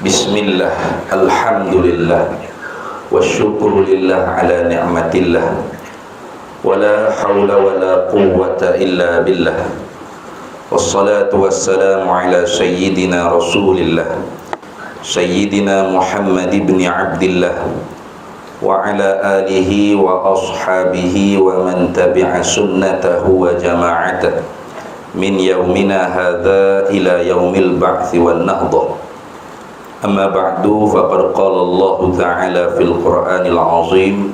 Bismillah, alhamdulillah, wasyukurulillah ala ni'matillah, wala hawla wala quwwata illa billah. Wassalatu wassalamu ala sayyidina rasulillah, sayyidina Muhammad ibn Abdillah, wa ala alihi wa ashabihi wa man tabi'a sunnatahu wa jama'atah min yaumina hadha ila yaumil ba'thi wan nahdah. Amma ba'du, faqad qala Allah ta'ala fil Qur'anil 'azim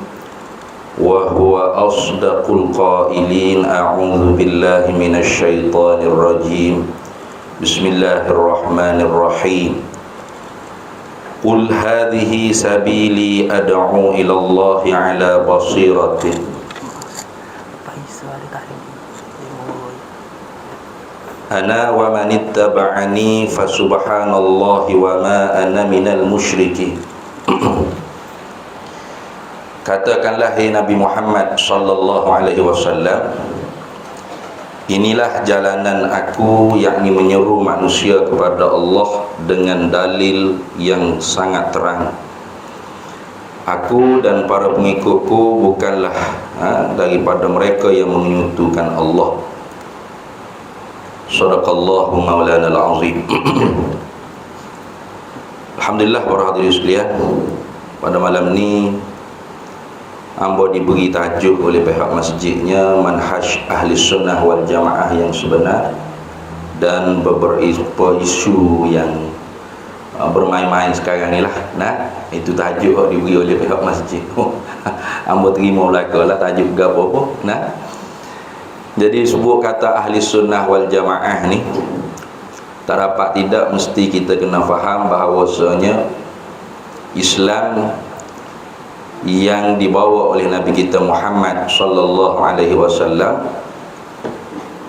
wa huwa asdaqul qailin. A'udzu billahi minasy syaithanir rajim. Bismillahirrahmanirrahim. Qul hadhihi sabili ad'u ila Allah 'ala basiratin ana wa man ittaba'ani fa subhanallahi wa ma ana minal musyrikin. Katakanlah, hai Nabi Muhammad sallallahu alaihi wasallam, inilah jalanan aku, yakni menyeru manusia kepada Allah dengan dalil yang sangat terang. Aku dan para pengikutku bukanlah daripada mereka yang menyekutukan Allah. Sadaqallahu maulana al-azim. Alhamdulillah, para hadirin sekalian, pada malam ni hamba diberi tajuk oleh pihak masjidnya manhaj ahli sunnah wal jamaah yang sebenar, dan beberapa isu yang bermain-main sekarang ni lah. Itu tajuk diberi oleh pihak masjid. Hamba terima belakalah tajuk ke apa-apa. Jadi sebut kata ahli sunnah wal jamaah ni, tak dapat tidak mesti kita kena faham bahawasanya Islam yang dibawa oleh Nabi kita Muhammad sallallahu alaihi wasallam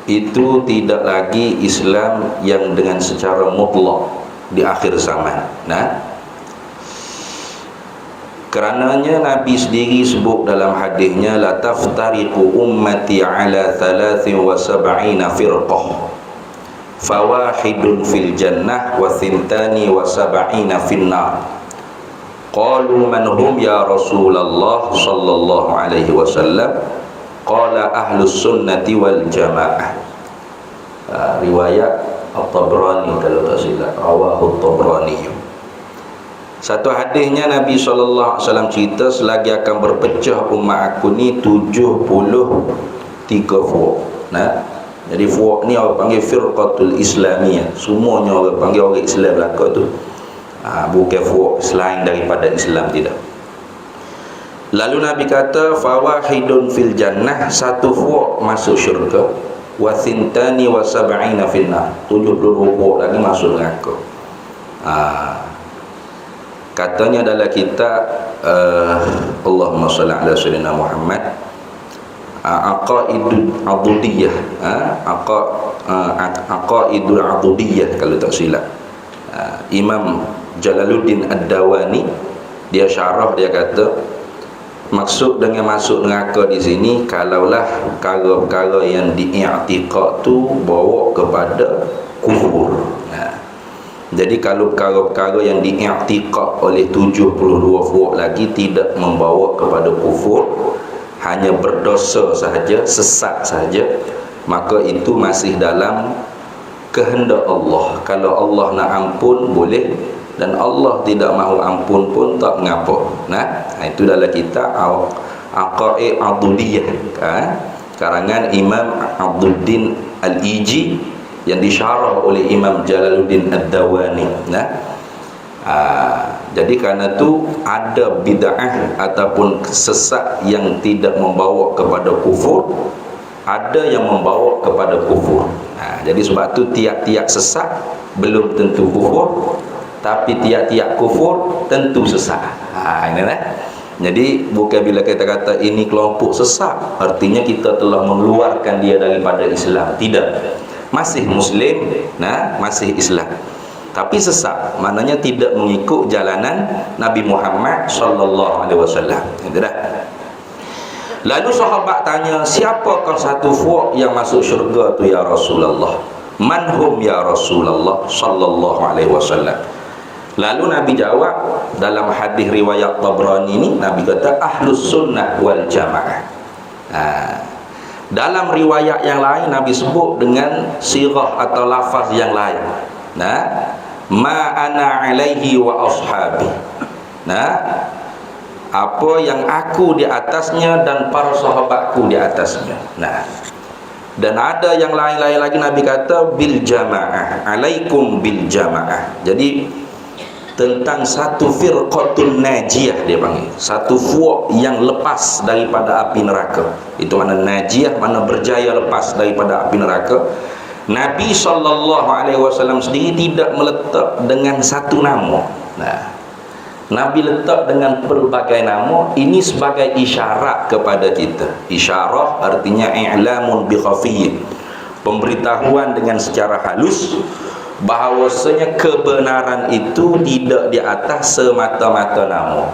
itu tidak lagi Islam yang dengan secara mutlak di akhir zaman. Kerananya Nabi sendiri sebut dalam hadisnya, la taftariqu ummati ala 73 firqah fawahidun fil jannah wa thintani wa sab'ina fin nar. Qalu man hum ya Rasulullah sallallahu alaihi wasallam? Qala ahlus sunnati wal jamaah. Riwayat At-Tabrani kalau tak silap, rawahu At-Tabrani. Satu hadisnya Nabi SAW cerita, selagi akan berpecah umat aku ni 73 fuq. Jadi fuq ni orang panggil firqatul islamiyah. Semuanya orang panggil orang Islam belaka tu. Bukan fuq selain daripada Islam, tidak. Lalu Nabi kata, fawahidun fil jannah, satu fuq masuk syurga, wa thintani wa sab'ina finnar, 72 fuq lagi masuk neraka. Katanya dalam kitab Allahumma salli ala sayyidina Muhammad, Aqaidul Adudiyah, Aqaidul Adudiyah kalau tak silap, Imam Jalaluddin Ad-Dawani dia syarah, dia kata maksud dengan masuk neraka di sini kalaulah perkara-perkara yang diiktikad tu bawa kepada kufur. Jadi kalau perkara-perkara yang diiktikad oleh 72 fuq lagi tidak membawa kepada kufur, hanya berdosa sahaja, sesat sahaja, maka itu masih dalam kehendak Allah. Kalau Allah nak ampun boleh, dan Allah tidak mahu ampun pun tak mengapa. Itu dalam kitab Aqaid Adudiyah, karangan Imam Abduddin Al-Iji yang disyarah oleh Imam Jalaluddin Ad-Dawani. Jadi kerana tu ada bid'ah ataupun sesat yang tidak membawa kepada kufur, ada yang membawa kepada kufur. Jadi sebab tu tiap-tiap sesat belum tentu kufur, tapi tiap-tiap kufur tentu sesat. Jadi bukan bila kita kata ini kelompok sesat artinya kita telah mengeluarkan dia daripada Islam. Tidak. Masih Muslim, masih Islam, tapi sesat, maknanya tidak mengikut jalanan Nabi Muhammad sallallahu alaihi wasallam. Lalu sahabat tanya, siapakah satu fuq yang masuk syurga tu ya Rasulullah? Man hum ya Rasulullah sallallahu alaihi wasallam? Lalu Nabi jawab dalam hadis riwayat Tabrani ini, Nabi kata ahlus sunnah wal jamaah. Dalam riwayat yang lain Nabi sebut dengan sirah atau lafaz yang lain. Ma ana alaihi wa ashabi. Apa yang aku di atasnya dan para sahabatku di atasnya. Dan ada yang lain-lain lagi Nabi kata bil jamaah, alaikum bil jamaah. Jadi tentang satu firqatun najiyah dia panggil, satu fuak yang lepas daripada api neraka. Itu mana najiyah, mana berjaya lepas daripada api neraka. Nabi SAW sendiri tidak meletak dengan satu nama. Nabi letak dengan pelbagai nama. Ini sebagai isyarat kepada kita. Isyarah artinya i'lamun bi khafiyyin, pemberitahuan dengan secara halus bahawasanya kebenaran itu tidak di atas semata-mata nama.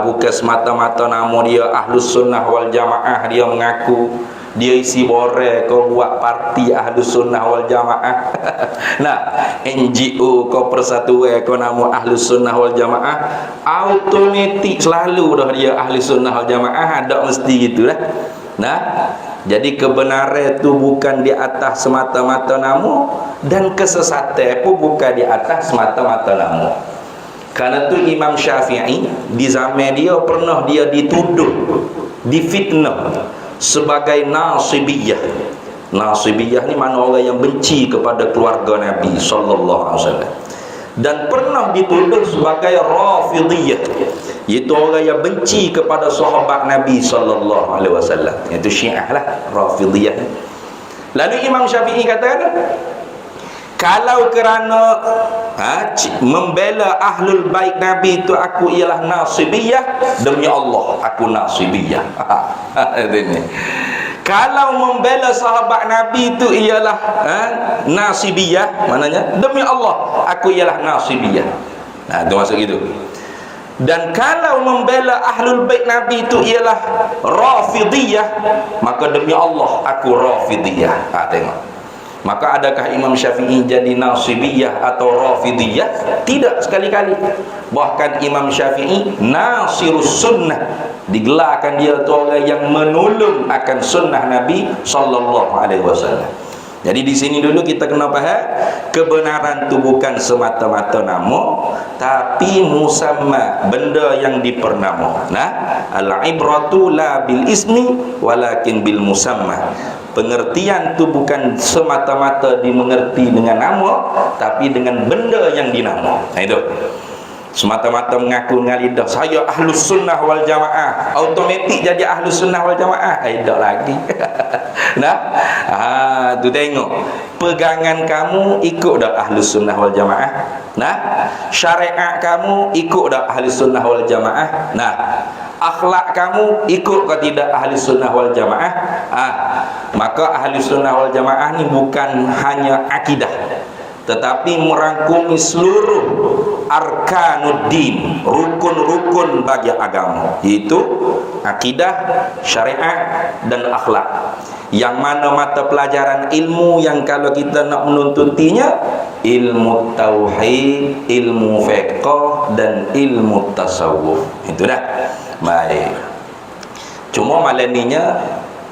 Bukan semata-mata nama dia ahlus sunnah wal jamaah, dia mengaku dia isi bore, kau buat parti ahlus sunnah wal jamaah. NGO kau persatuan kau nama ahlus sunnah wal jamaah, automatik selalu dah dia ahlus sunnah wal jamaah, ada mesti gitulah. Jadi kebenaran itu bukan di atas semata-mata nama, dan kesesatan pun bukan di atas semata-mata nama. Karena itu Imam Syafi'i di zaman dia pernah dia dituduh, difitnah sebagai nasibiyah. Nasibiyah ni mana orang yang benci kepada keluarga Nabi SAW. Dan pernah dituduh sebagai rafidiyah, iaitu orang yang benci kepada sahabat Nabi SAW. Itu Syiah lah, rafidiyah. Lalu Imam Syafi'i katakan, kalau kerana membela ahlul bait Nabi itu aku ialah nasibiyah, demi Allah aku nasibiyah. Kalau membela sahabat Nabi itu ialah nasibiyah, maknanya demi Allah aku ialah nasibiyah. Itu maksud gitu. Dan kalau membela ahlul bait Nabi itu ialah rafidiyah, maka demi Allah aku rafidiyah. Tengok. Maka adakah Imam Syafi'i jadi nasibiyah atau rafidiyah? Tidak sekali-kali. Bahkan Imam Syafi'i nasirus sunnah, digelarkan dia itu orang yang menolong akan sunnah Nabi SAW. Jadi di sini dulu kita kena faham, kebenaran itu bukan semata-mata nama, tapi musamma, benda yang dipernama. Al-ibratu la bil ismi walakin bil musamma. Pengertian itu bukan semata-mata dimengerti dengan nama, tapi dengan benda yang dinama. Itu. Semata-mata mengaku dengan lidah saya ahlus sunnah wal jamaah, automatik jadi ahlus sunnah wal jamaah. Tak lagi. Tu tengok, pegangan kamu ikut dak ahlus sunnah wal jamaah. Syariat kamu ikut dak ahlus sunnah wal jamaah. Akhlak kamu ikut ke tidak ahli sunnah wal jamaah? Maka ahli sunnah wal jamaah ni bukan hanya akidah, tetapi merangkumi seluruh arkanuddin, rukun-rukun bagi agama, iaitu akidah, syariat dan akhlak. Yang mana mata pelajaran ilmu yang kalau kita nak menuntutinya, ilmu tauhid, ilmu fiqh dan ilmu tasawuf. Itu dah. Baik. Cuma malam ninya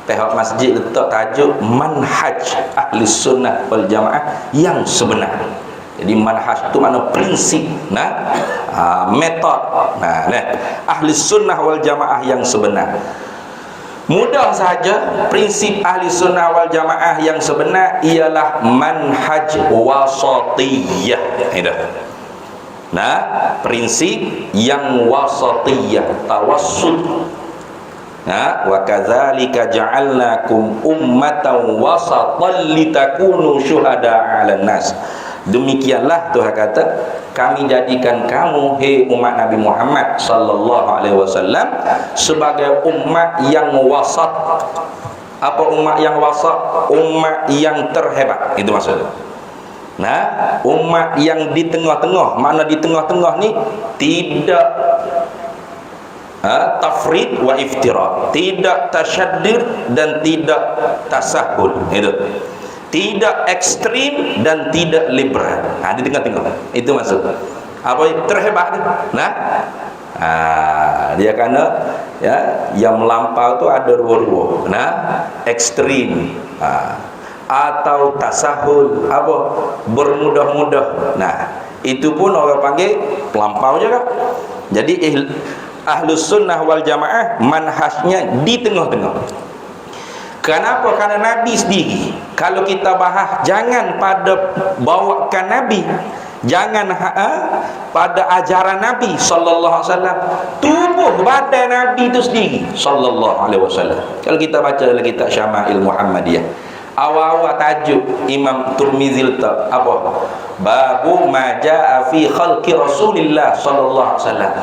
pihak masjid letak tajuk manhaj ahli sunnah wal jamaah yang sebenar. Jadi manhaj itu mana prinsip, metod. Ahli sunnah wal jamaah yang sebenar. Mudah saja, prinsip ahli sunnah wal jamaah yang sebenar ialah manhaj wasatiyah. Prinsip yang wasatiyah, tawassul. Wa kadzalika ja'alnakum ummatan wasatan litakunu syuhada 'alan nas. Demikianlah Tuhan kata, kami jadikan kamu hei umat Nabi Muhammad sallallahu alaihi wasallam sebagai umat yang wasat. Apa umat yang wasat? Umat yang terhebat. Itu maksudnya. Umat yang di tengah-tengah. Mana di tengah-tengah ni tidak tafrid wa iftirat, tidak tasyaddud dan tidak tasahul. Itu. tidak ekstrim dan tidak liberal. Di tengah-tengah. Itu maksud. Apa terhebat tu? Nah, dia kerana yang melampau tu ada dua-dua. Ekstrim. Atau tasahul, apa? Bermudah-mudah. Itu pun orang panggil pelampau juga. Jadi Ahlus Sunnah wal Jamaah manhajnya di tengah-tengah. Kenapa? Karena Nabi sendiri, kalau kita bahas, jangan pada bawakan Nabi, jangan pada ajaran Nabi sallallahu alaihi wasallam, tubuh badan Nabi itu sendiri sallallahu alaihi wasallam. Kalau kita baca dalam kitab Syama'il Muhammadiyah, awal-awal tajuk Imam Tirmizi apa? Babu ma jaa fi khalqi Rasulillah sallallahu alaihi wasallam.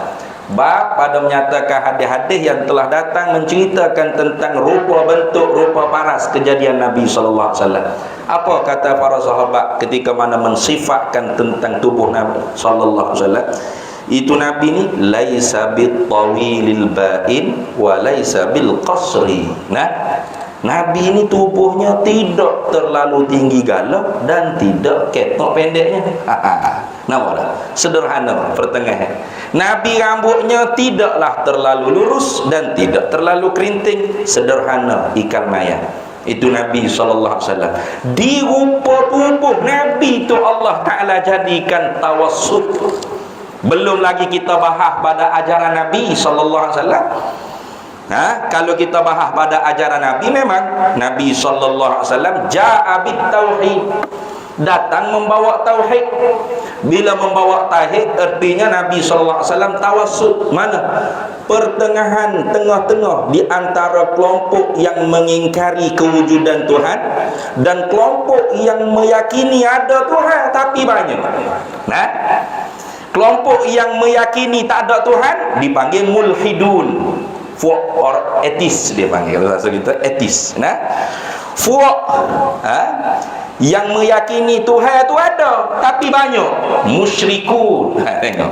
Bab pada menyatakan hadis-hadis yang telah datang menceritakan tentang rupa bentuk, rupa paras kejadian Nabi sallallahu alaihi wasallam. Apa kata para sahabat ketika mana mensifatkan tentang tubuh Nabi sallallahu alaihi wasallam? Itu Nabi ni laisa bit tawilil ba'in wa laisa bil qasri. Nabi ini tubuhnya tidak terlalu tinggi galak dan tidak ketok pendeknya. Nampak? Sederhana, pertengahan. Nabi rambutnya tidaklah terlalu lurus dan tidak terlalu kerinting, sederhana, ikan maya. Itu Nabi SAW. Di rupa tubuh Nabi itu Allah Ta'ala jadikan tawassut. Belum lagi kita bahas pada ajaran Nabi SAW. Kalau kita bahas pada ajaran Nabi, memang Nabi SAW ja'a bit tauhid, datang membawa tauhid. Bila membawa tauhid, artinya Nabi SAW tawassut. Mana? Pertengahan, tengah-tengah di antara kelompok yang mengingkari kewujudan Tuhan dan kelompok yang meyakini ada Tuhan tapi banyak. Kelompok yang meyakini tak ada Tuhan dipanggil mulhidun. Or etis dia panggil, kalau bahasa kita etis. Yang meyakini Tuhan itu ada tapi banyak, musyrikun. Tengok.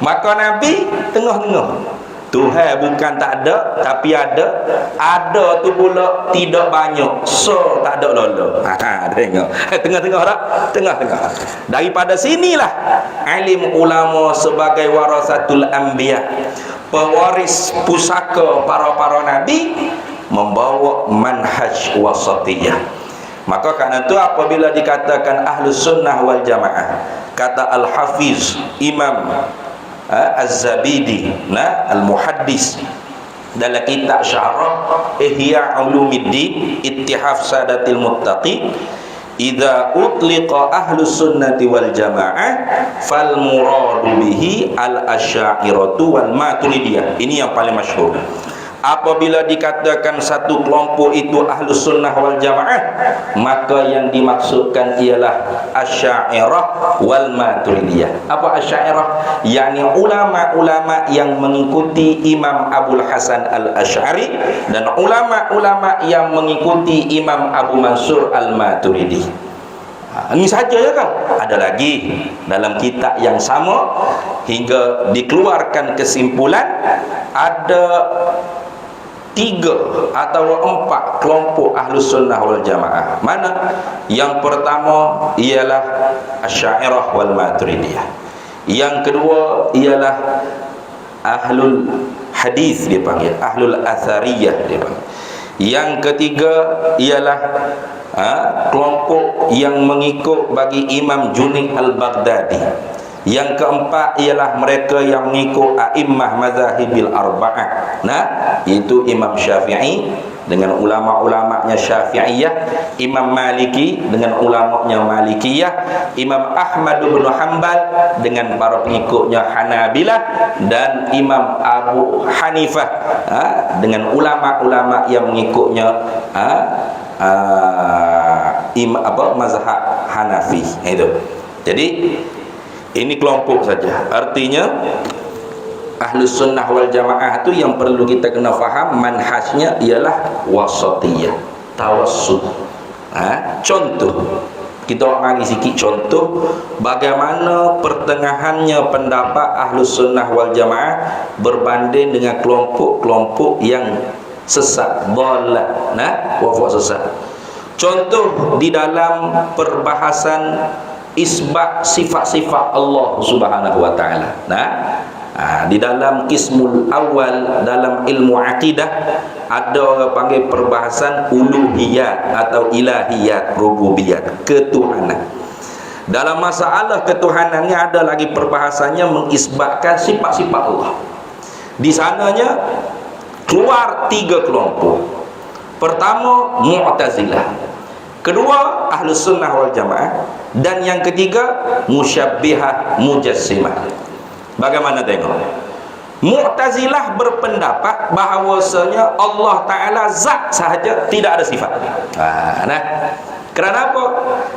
Maka Nabi tengah-tengah. Tuhan bukan tak ada tapi ada tu pula tidak banyak, so tak ada lolo. Tengok. Tengah-tengah tak? Tengah-tengah. Daripada sinilah alim ulama sebagai warasatul anbiya, pewaris pusaka para nabi, membawa manhaj wasatiyah. Maka karena itu apabila dikatakan Ahlus Sunnah wal Jamaah, kata Al-Hafiz Imam Az-Zabidi Al-Muhaddis dalam kitab Syarah Ihya Ulumiddin Ittihaf Sadatil Muttaqin, idza utliqa Ahlus Sunnati wal Jamaah fal muradu bihi al-asy'ariyatu wal maturidiyah. Ini yang paling masyhur. Apabila dikatakan satu kelompok itu Ahlus Sunnah wal Jamaah, maka yang dimaksudkan ialah Asy'ariyah wal Maturidiyah. Apa Asy'ariyah? Yani ulama-ulama yang mengikuti Imam Abul Hasan Al-Asy'ari dan ulama-ulama yang mengikuti Imam Abu Mansur Al-Maturidi. Ini saja ya kan? Ada lagi dalam kitab yang sama hingga dikeluarkan kesimpulan ada 3 atau 4 kelompok Ahlus Sunnah wal Jamaah. Mana? Yang pertama ialah Asy'ariyah wal Maturidiyah. Yang kedua ialah Ahlul Hadis dia panggil, Ahlul Athariyah dia panggil. Yang ketiga ialah kelompok yang mengikut bagi Imam Junaid Al-Baghdadi. Yang keempat ialah mereka yang mengikut a'immah madzahibil arba'ah. Itu Imam Syafi'i dengan ulama-ulamanya Syafi'iyah, Imam Maliki dengan ulamanya Malikiyah, Imam Ahmad bin Hanbal dengan para pengikutnya Hanabilah, dan Imam Abu Hanifah dengan ulama-ulama yang mengikutnya mazhab Hanafi. Itu. Jadi ini kelompok saja. Artinya Ahlus Sunnah wal Jamaah itu yang perlu kita kena faham manhajnya ialah wasatiyah, tawassut. Contoh, kita bagi sikit contoh bagaimana pertengahannya pendapat Ahlus Sunnah wal Jamaah berbanding dengan kelompok-kelompok yang sesat, dhalah, wafat sesat. Contoh di dalam perbahasan isbat sifat-sifat Allah Subhanahu wa taala. Di dalam qismul awal dalam ilmu akidah ada orang panggil perbahasan uluhiyat atau ilahiyat, rububiyat, ketuhanan. Dalam masalah ketuhanannya ada lagi perbahasannya mengisbatkan sifat-sifat Allah. Di sananya keluar 3 kelompok. Pertama Mu'tazilah, kedua Ahlus Sunnah wal Jamaah, dan yang ketiga Musyabbihah Mujassimah. Bagaimana tengok? Mu'tazilah berpendapat bahawasanya Allah Ta'ala zat sahaja, tidak ada sifat. Kerana apa?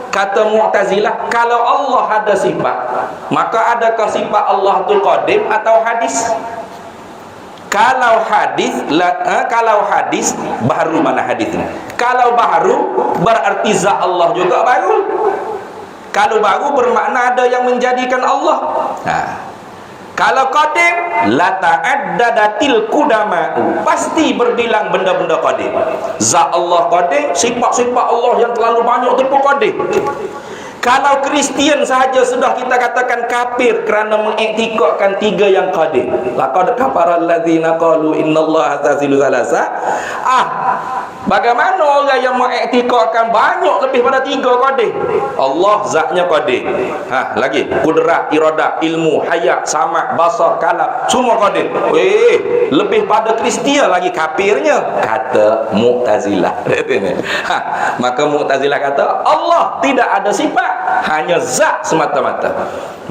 Kata Mu'tazilah, kalau Allah ada sifat, maka adakah sifat Allah itu qadim atau hadis? Kalau hadis baru, mana hadisnya? Kalau baru berarti zat Allah juga baru. Kalau baru bermakna ada yang menjadikan Allah. Kalau qadim, la ta'addadatil qudama'u, pasti berbilang benda-benda qadim. Zat Allah qadim, sifat-sifat Allah yang terlalu banyak itu pun qadim. Kalau Kristian sahaja sudah kita katakan kafir kerana mengiktikadkan 3 yang qadim. Laqad kafara allazina qalu innallaha thalithu thalatha. Bagaimana orang yang mengiktikadkan banyak lebih pada 3 qadim? Allah zatnya qadim. Lagi kudrat, iradah, ilmu, hayat, sama', basar, kalam, semua qadim. Lebih pada Kristian lagi kafirnya, kata Mu'tazilah. Maka Mu'tazilah kata Allah tidak ada sifat, hanya zat semata-mata.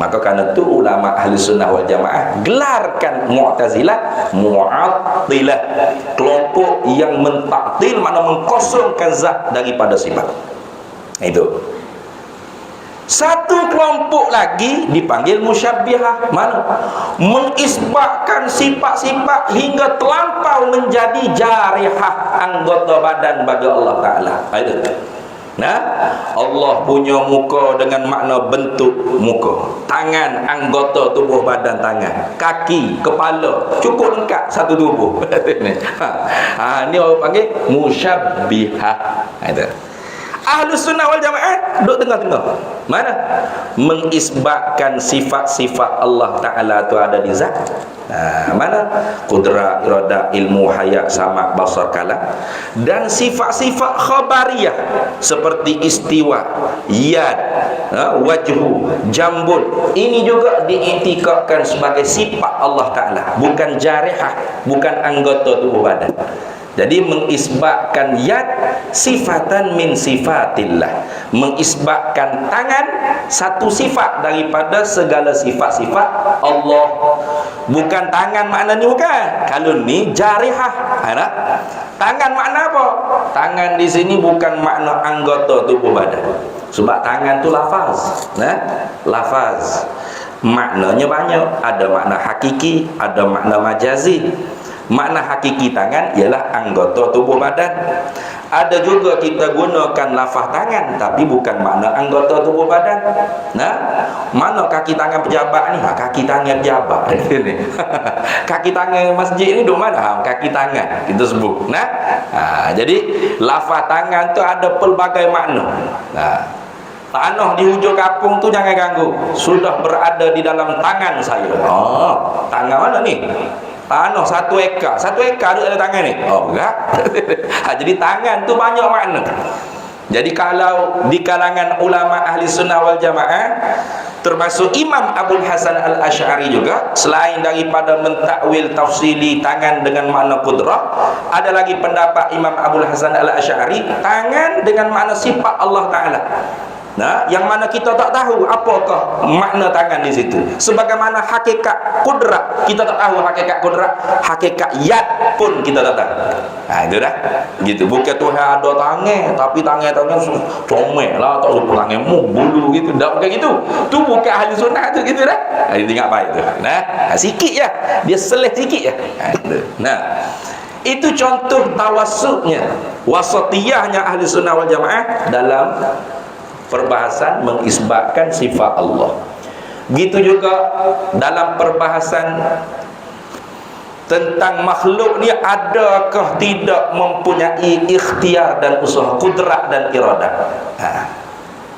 Maka kerana itu ulama ahli sunnah wal jamaah gelarkan Mu'tazilah Mu'attilah, kelompok yang mentaktil, makna mengkosongkan zat daripada sifat. Itu. Satu kelompok lagi dipanggil Musyabbihah, mana mengisbatkan sifat-sifat hingga terlampau menjadi jarihah, anggota badan bagi Allah Ta'ala. Itu. Allah punya muka dengan makna bentuk muka, tangan anggota tubuh badan tangan, kaki, kepala, cukup lengkap satu tubuh. Ini orang panggil Musyabbihah. Itu. Ahlus Sunnah wal Jamaah duduk tengah-tengah. Mana? Mengisbatkan sifat-sifat Allah Ta'ala itu ada di zat. Mana? Kudrat, iradah, ilmu, hayat, sama', basar, kalam. Dan sifat-sifat khabariyah seperti istiwa, yad, wajhu, jambul. Ini juga diiktikadkan sebagai sifat Allah Ta'ala, bukan jarihah, bukan anggota tubuh badan. Jadi mengisbatkan yad sifatan min sifatillah, mengisbatkan tangan satu sifat daripada segala sifat-sifat Allah. Bukan tangan makna ni, bukan. Kalau ni jarihah. Tangan makna apa? Tangan di sini bukan makna anggota tubuh badan. Sebab tangan tu lafaz. Lafaz. Maknanya banyak. Ada makna hakiki, ada makna majazi. Makna hakiki tangan ialah anggota tubuh badan. Ada juga kita gunakan lafaz tangan tapi bukan makna anggota tubuh badan. Mana kaki tangan pejabat ni? Kaki tangan pejabat. Kaki tangan masjid ni duk mana? Kaki tangan kita sebut. Jadi lafaz tangan tu ada pelbagai makna. Tanah di hujung kampung tu jangan ganggu, sudah berada di dalam tangan saya. Tangan mana ni? Tanah 1 ekar. 1 ekar ada tangan ni? Enggak. Jadi tangan tu banyak makna. Jadi kalau di kalangan ulama ahli sunnah wal jamaah, termasuk Imam Abul Hasan al-Asy'ari juga, selain daripada mentakwil tafsili tangan dengan makna qudrah, ada lagi pendapat Imam Abul Hasan al-Asy'ari tangan dengan makna sifat Allah Ta'ala. Yang mana kita tak tahu apakah makna tangan di situ. Sebagaimana hakikat kudrat kita tak tahu hakikat kudrat, hakikat yad pun kita tak tahu. Itu dah. Gitu. Bukan Tuhan ada tangan, tapi tangan comel lah, tak lupa tanganmu bulu gitu. Tak bukan gitu. Tu bukan ahli sunnah tu, gitu dah. Ingat baik tu. Sikit je. Dia seleh sikit je. Itu contoh tawassutnya, wasatiyahnya ahli sunnah wal jamaah dalam perbahasan mengisbatkan sifat Allah. Gitu juga dalam perbahasan tentang makhluk ni adakah tidak mempunyai ikhtiar dan usaha, kudrat dan iradah.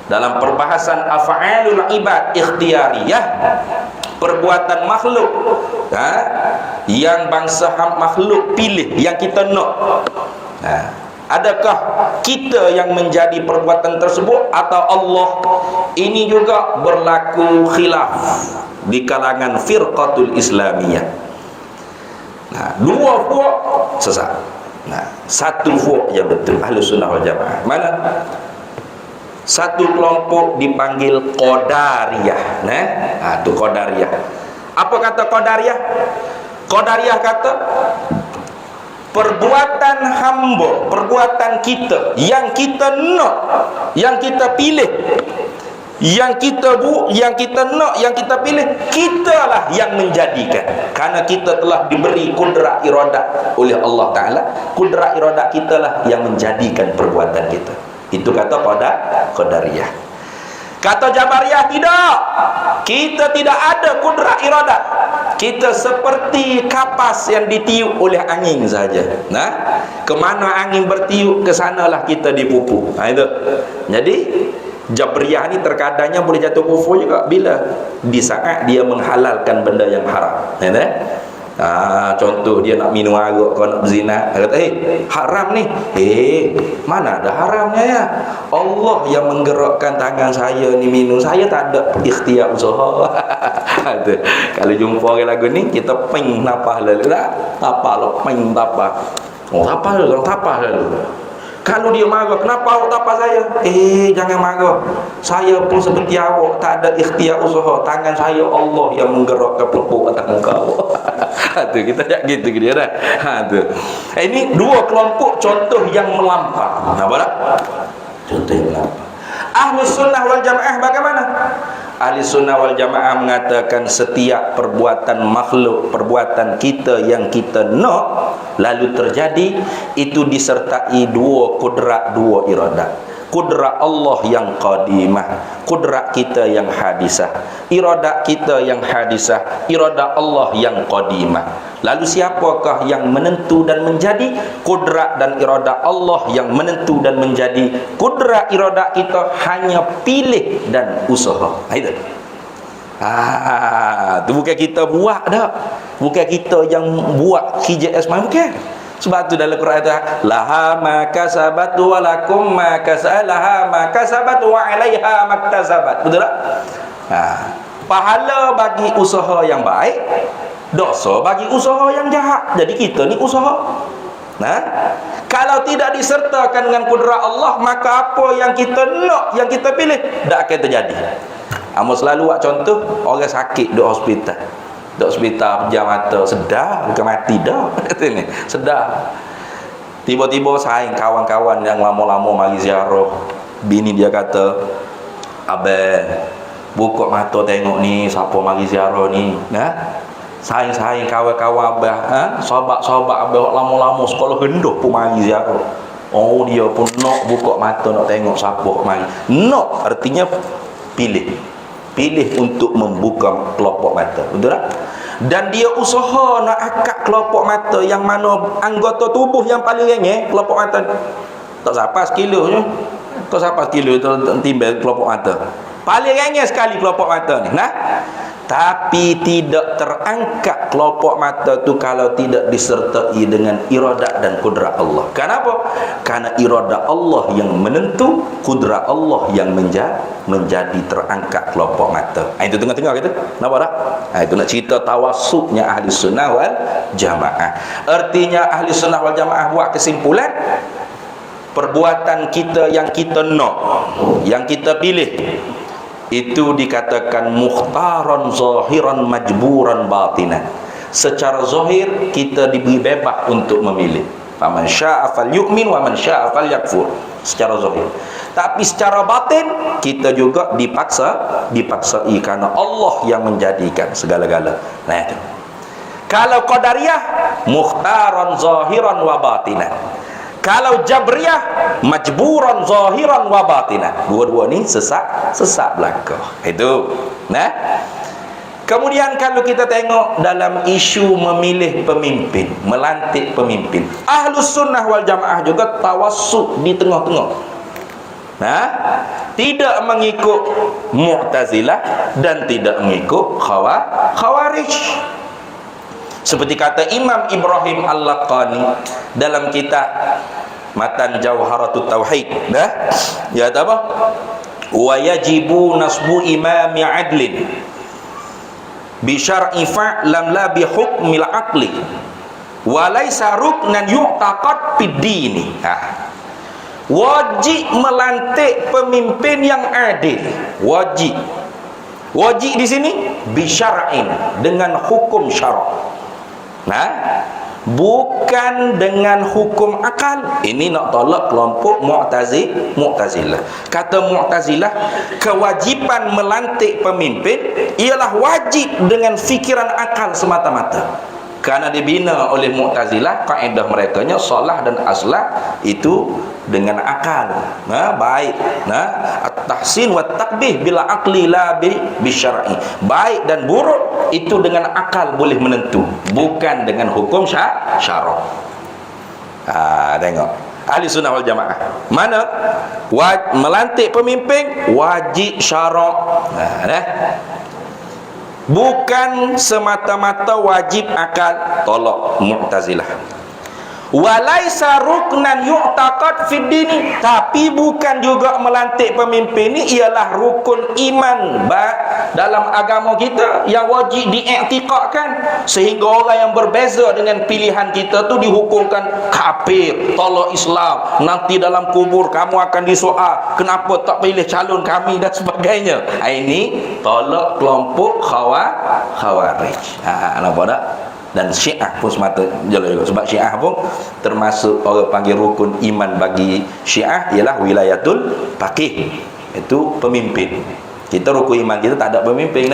Dalam perbahasan af'alul ibad ikhtiyariyah, perbuatan makhluk yang bangsa makhluk pilih, yang kita nak, adakah kita yang menjadi perbuatan tersebut atau Allah? Ini juga berlaku khilaf di kalangan firqatul Islamiyah. Dua puak sesat. Satu puak yang betul, Ahlus Sunnah wal Jamaah. Mana? Satu kelompok dipanggil Qadariyah. Itu Qadariyah. Apa kata Qadariyah? Qadariyah kata perbuatan hamba, perbuatan kita yang kita nak, yang kita pilih, yang kita nak, yang kita pilih, kitalah yang menjadikan. Karena kita telah diberi kudrat iradah oleh Allah Ta'ala, kudrat iradah kitalah yang menjadikan perbuatan kita. Itu kata Qadariyah. Kata Jabariyah tidak. Kita tidak ada kudrat iradah. Kita seperti kapas yang ditiup oleh angin saja. Kemana angin bertiup, ke sanalah kita dipupuk. Itu. Jadi Jabriyah ni terkadangnya boleh jatuh kufur juga bila di saat dia menghalalkan benda yang haram. Contoh dia nak minum arak, kau nak berzina, dia kata haram ni. Mana ada haramnya ya? Allah yang menggerakkan tangan saya ni minum, saya tak ada ikhtiar usaha. Kalau jumpa orang lagu ni, kita ping napah lalu tak? Tapah lah, ping tapah. Tapah lalu, tapah lalu. Kalau dia marah, kenapa awak tapah saya? Jangan marah. Saya pun seperti awak, tak ada ikhtiar usaha. Tangan saya Allah yang menggerakkan pelupuk atas muka awak. Tu kita tak gitu dia dah. Tu. Ini dua kelompok contoh yang melampau. Nampak tak? Contoh yang melampau. Ahlus Sunnah wal Jamaah bagaimana? Ahli Sunnah wal Jamaah mengatakan setiap perbuatan makhluk, perbuatan kita yang kita nak lalu terjadi, itu disertai dua kudrat, dua iradah. Kudrat Allah yang qadimah, kudrat kita yang hadisah. Iradah kita yang hadisah, iradah Allah yang qadimah. Lalu siapakah yang menentu dan menjadi? Kudrat dan iradah Allah yang menentu dan menjadi. Kudrat iradah kita hanya pilih dan usaha. Itu. Itu bukan kita buat dah. Bukan kita yang buat KJS main, bukan. Sebab tu dalam Quran ada laha ma kasabat wa lakum ma kasalaha ma kasabat wa 'alaiha maktasabat. Betul tak? Pahala bagi usaha yang baik, dosa bagi usaha yang jahat. Jadi kita ni usaha. Kalau tidak disertakan dengan kudrat Allah, maka apa yang kita nak, yang kita pilih, tak akan terjadi. Amat selalu buat contoh orang sakit di hospital. Dok hospital pejam mata, sedar, bukan mati dah. Ni sedar. Tiba-tiba saing kawan-kawan yang lama-lama mari ziarah. Bini dia kata, "Abang, buka mata tengok ni siapa mari ziarah ni." Saing-saing kawan-kawan abah, sahabat-sahabat abah lama-lama sekolah rendah pun mari ziarah. Oh, dia pun nak buka mata nak tengok siapa mari. Nak artinya pilih. Pilih untuk membuka kelopak mata. Betul tak? Dan dia usaha nak akak kelopak mata yang mana anggota tubuh yang paling ringan, kelopak mata. Tak sampai sekilo je. Tak sampai sekilo tu timbal kelopak mata. Paling ringan sekali kelopak mata ni. Tapi tidak terangkat kelopak mata tu kalau tidak disertai dengan iradah dan kudrat Allah. Kenapa? Karena iradah Allah yang menentu, kudrat Allah yang menjadi terangkat kelopak mata. Itu tengah-tengah gitu. Nampak tak? Itu nak cerita tawassuknya Ahli Sunnah wal Jamaah. Artinya Ahli Sunnah wal Jamaah buat kesimpulan, perbuatan kita yang kita nak, yang kita pilih, itu dikatakan mukhtaran zahiran majburan batinan. Secara zahir kita diberi bebas untuk memilih. Faman syaa'a falyu'min wa man syaa'a falyakfur. Secara zahir. Tapi secara batin kita juga dipaksai karena Allah yang menjadikan segala-gala. Itu. Kalau Qadariyah mukhtaran zahiran wa batinan. Kalau Jabriyah majburan zahiran wa batinan. Dua-dua ni sesat belaka. Itu. Kemudian kalau kita tengok dalam isu memilih pemimpin, melantik pemimpin, Ahlus Sunnah wal Jamaah juga tawassut di tengah-tengah. Nah, tidak mengikut Mu'tazilah dan tidak mengikut Khawarij. Seperti kata Imam Ibrahim Al-Laqani dalam kitab Matan Jawharatut Tauhid, nah, ya apa? Wa yajibu nasbu imami adlin bi syar'i fa'lam la bi hukmil aqli wa laisa ruknan yu'taqad fid dini. Wajib melantik pemimpin yang adil. Wajib di sini bi syar'in, dengan hukum syarak. Nah, bukan dengan hukum akal. Ini nak tolak kelompok Mu'tazilah. Kata Mu'tazilah, kewajiban melantik pemimpin ialah wajib dengan fikiran akal semata-mata. Karena dibina oleh Mu'tazilah, kaedah merekanya salah dan aslah itu dengan akal. Nah, baik. Nah, at-tahsin wa taqbih bila aqli la bi syar'i. Baik dan buruk itu dengan akal boleh menentu, bukan dengan hukum syarak. Tengok. Ahli Sunnah wal Jamaah. Mana melantik pemimpin wajib syarak. Bukan semata-mata wajib akal. Tolak Mu'tazilah. Walaisa ruknan yu'taqad fid dini, tapi bukan juga melantik pemimpin ini ialah rukun iman dalam agama kita yang wajib diiktikadkan, sehingga orang yang berbeza dengan pilihan kita tu dihukumkan kafir, tolak Islam, nanti dalam kubur kamu akan disoal kenapa tak pilih calon kami dan sebagainya. Ini tolak kelompok Khawarij. Nampak tak? Dan Syiah pun semata juga, sebab Syiah pun termasuk orang panggil rukun iman bagi Syiah ialah wilayatul faqih, itu pemimpin. Kita rukun iman kita tak ada pemimpin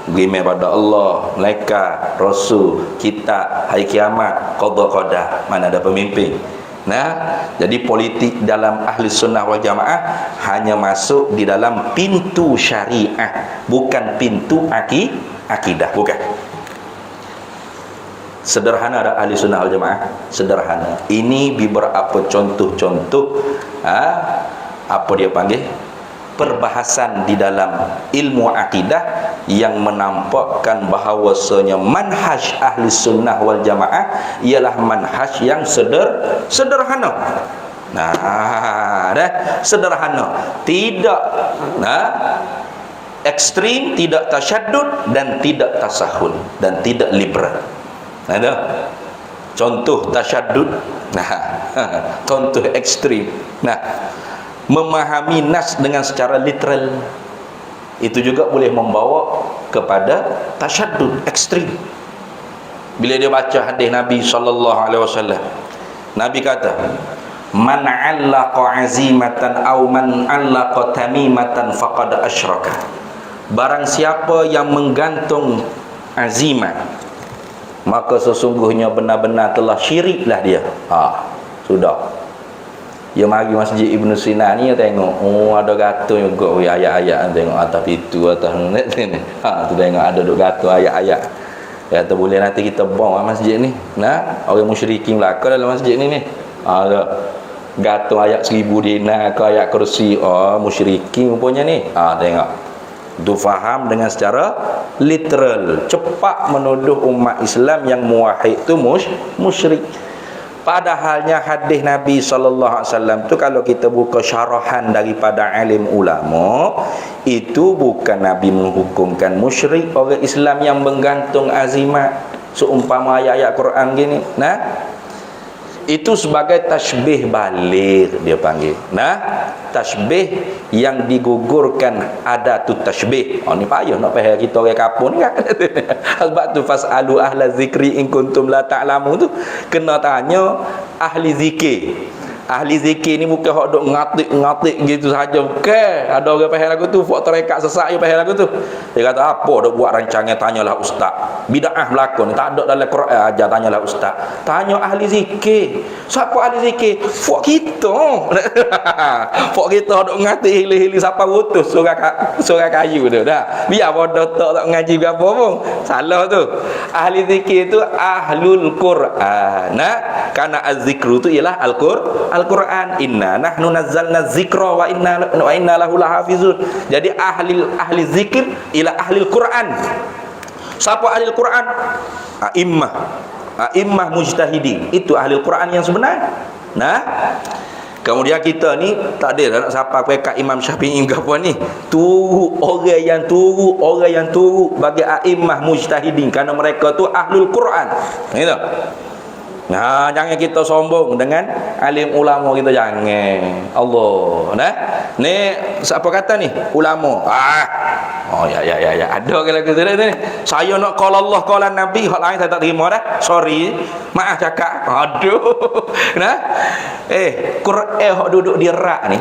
beriman pada Allah, malaikat, rasul, kitab, hari kiamat, qada qadar, mana ada pemimpin. Nah, jadi politik dalam Ahli Sunnah wal Jamaah hanya masuk di dalam pintu syariah, bukan pintu akidah, bukan. Sederhana ada Ahli Sunnah wal Jamaah, sederhana. Ini beberapa contoh-contoh apa dia panggil, perbahasan di dalam ilmu akidah yang menampakkan bahawasanya manhaj Ahli Sunnah wal Jamaah ialah manhaj yang sederhana. Sederhana, tidak ekstrim, tidak tasyaddud dan tidak tasahul dan tidak liberal. Ada contoh tasyaddud, contoh ekstrim. Memahami nas dengan secara literal itu juga boleh membawa kepada tasyaddud ekstrim. Bila dia baca hadis Nabi sallallahu alaihi wasallam, Nabi kata, "Man 'allaqa 'azimatan aw man 'allaqa tamimatan faqad asyraka." Barang siapa yang menggantung azimah, maka sesungguhnya benar-benar telah syiriklah dia. Sudah. Ya mari Masjid Ibn Sina ni tengok, ada gato juga ayat-ayat, tengok atas pintu, atas net ni. Tu tengok ada duk gato ayat-ayat. Kata boleh nanti kita bom masjid ni. Orang musyrikin belaka dalam masjid ni. Ada gato ayat 1000 dinar ke ayat kursi. Musyrikin rupanya ni. Tengok. Tu faham dengan secara literal, cepat menuduh umat Islam yang muwahhid tu musyrik. Padahalnya hadis Nabi SAW tu kalau kita buka syarahan daripada alim ulama, itu bukan Nabi menghukumkan musyrik orang Islam yang menggantung azimat seumpama ayat-ayat Quran gini. Itu sebagai tasbih balik dia panggil. Tasbih yang digugurkan adatut tasbih. Ni payah nak faham kita orang kapun kan. Sebab tu fasalu ahla zikri in kuntum la ta'lamu tu kena tanya ahli zikir. Ahli zikir ni bukan hok duk ngatik gitu saja, bukan. Ada orang faham lagu tu, foto rekat sesak je faham lagu tu. Dia kata apa duk buat rancangan, tanyalah ustaz. Bid'ah berlaku ni tak ada dalam Quran, ajar tanyalah ustaz. Tanya ahli zikir. Siapa ahli zikir? Fok kita. Fok kita duk ngatik hili-hili siapa putus surah kayu tu dah. Biar bodoh tak ngaji apa pun. Salah tu. Ahli zikir tu ahlul Quran. Nah, karena az-zikru tu ialah Al-Quran. Inna nahnu nazzalna dzikra wa inna lahu lahafizun. Jadi ahli zikir ialah ahli Quran. Siapa ahli Quran? A'immah mujtahidin. Itu ahli Quran yang sebenar. Nah, kemudian kita ni tak ada nak siapa pekat Imam Syafi'i ke apa ni. Orang yang turu bagi a'immah mujtahidin, kerana mereka tu ahlul Quran. Gitu. Nah, jangan kita sombong dengan alim ulama kita, jangan. Allah. Nah, ni siapa kata ni? Ulama. Oh ya. Ada ke lagu tu ni? Saya nak qala Allah qala Nabi, hak lain saya tak terima dah. Sorry. Maaf cakap. Aduh. Nah. Quran hak duduk di rak ni.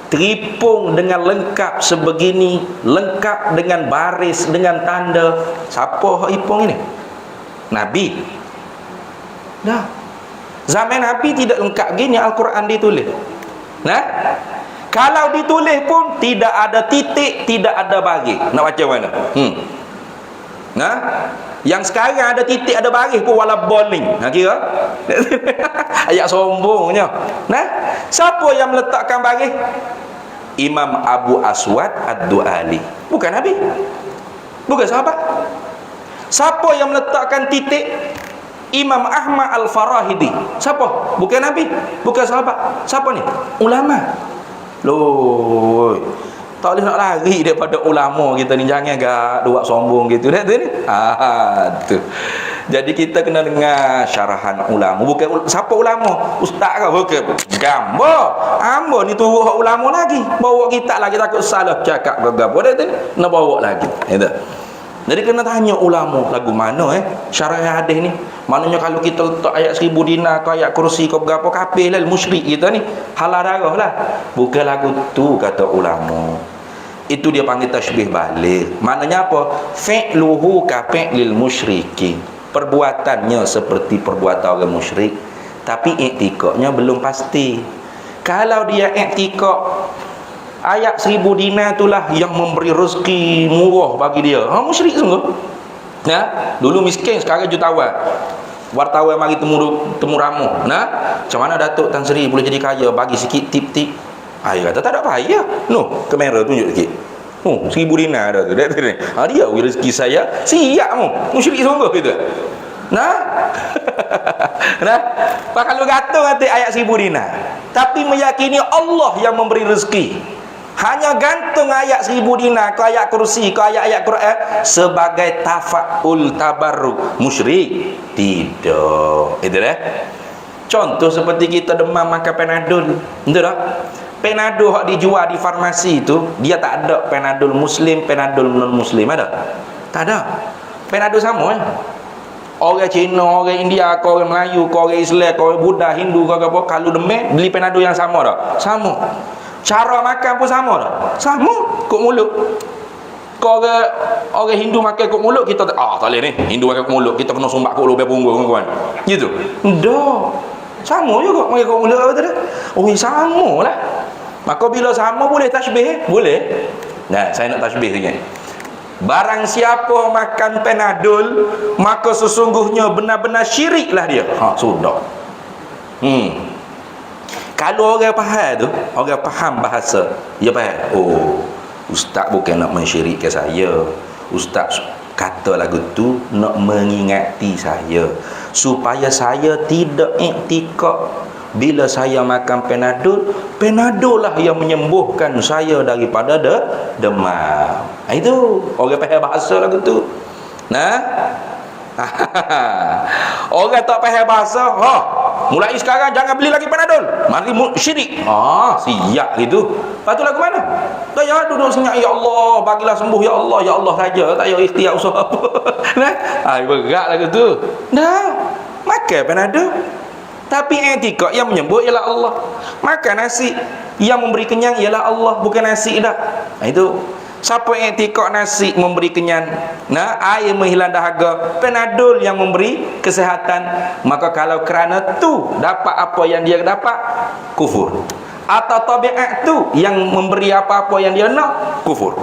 Teripung dengan lengkap sebegini, lengkap dengan baris, dengan tanda. Siapa hak ipung ini? Nabi. Dah. Zaman Nabi tidak lengkap gini Al-Quran ditulis. Nah, kalau ditulis pun tidak ada titik, tidak ada bagi. Nak baca mana? Nah, yang sekarang ada titik, ada baris pun wala bowling. Kira ayat sombongnya. Nah, siapa yang meletakkan baris? Imam Abu Aswad Ad-Du'ali. Bukan Nabi. Bukan sahabat. Siapa yang meletakkan titik? Imam Ahmad Al-Farahidi. Siapa? Bukan Nabi, bukan sahabat. Siapa ni? Ulama. Loh, tak boleh nak lari daripada ulama kita ni. Jangan gak buat sombong gitu dah tu ni. Tu. Jadi kita kena dengar syarahan ulama. Bukan siapa ulama? Ustaz ke? Bukan. Gambar. Hamba ni turut ulama lagi. Bawa kita lagi, takut salah cakap gapo dah tu ni. Nak bawa lagi. Gitu. Jadi kena tanya ulama lagu mana syarah hadis ni. Maknanya kalau kita letak ayat 1000 dinar ke ayat kursi ke berapa, kafir lah musyrik kita ni. Halal darah lah. Bukan lagu tu kata ulama. Itu dia panggil tasbih balik. Maknanya apa? Fi'luhu ka fi'lil musyrikin. Perbuatannya seperti perbuatan orang musyrik, tapi iktikadnya belum pasti. Kalau dia iktikad ayat 1000 dinar itulah yang memberi rezeki murah bagi dia, musyrik sungguh. Nah, dulu miskin, sekarang jutawan. Wartawan mari temu ramu. Nah, macam mana Datuk Tan Sri boleh jadi kaya? Bagi sikit tip-tip. Dia kata tak ada payah. No, kamera tunjuk sikit. 1000 dinar dah tu. Dia rezeki saya, siap mu. Musyrik sungguh gitu. Nah. Nah, kalau gantung nanti ayat 1000 dinar. Tapi meyakini Allah yang memberi rezeki. Hanya gantung ayat 1000 dinar ke ayat kursi ke ayat-ayat Quran sebagai tafa'ul tabarruk, musyrik. Tidak. Itu dah. Contoh seperti kita demam makan Panadol. Betul tak? Panadol yang dijual di farmasi itu, dia tak ada Panadol muslim, Panadol non muslim, ada? Tak ada. Panadol sama Orang Cina, orang India, orang Melayu, orang Islam, orang Buddha, Hindu, apa, kalau demam beli Panadol yang sama tak? Sama. Cara makan pun sama tak? Sama. Kok mulut. Kau orang Hindu makan kok mulut, kita tak boleh ni. Hindu makan kok mulut, kita kena sumbak kok lubang punggung kawan. Gitu. Dah. Sama juga makan kok mulut apa tu dah. Oh, sama lah. Maka bila sama boleh tasbih? Boleh. Nah, saya nak tasbih sikit. Barang siapa makan Panadol, maka sesungguhnya benar-benar syiriklah dia. Sudah. Kalau orang faham tu, orang faham bahasa, dia faham. Oh, ustaz bukan nak mensyirikkan saya. Ustaz kata lagu tu nak mengingati saya supaya saya tidak iktikad bila saya makan Panadol, Panadol lah yang menyembuhkan saya daripada demam. Itu orang faham bahasa lagu tu. Nah, orang tak faham bahasa, mulai sekarang jangan beli lagi Panadol, mari syirik. Siap gitu. Lepas tu lagu mana? Dah ya duduk senyap, ya Allah bagilah sembuh, ya Allah saja, tak payah ikhtiar usaha apa. Nah, berat lagu tu. Dah makan Panadol. Tapi i'tikad yang menyebut ialah Allah. Makan nasi, yang memberi kenyang ialah Allah, bukan nasi dah. Itu siapa i'tikad nasi memberi kenyang, air menghilang dahaga, Panadol yang memberi kesihatan, maka kalau kerana tu dapat apa yang dia dapat, kufur. Atau tabiat tu yang memberi apa-apa yang dia nak, kufur.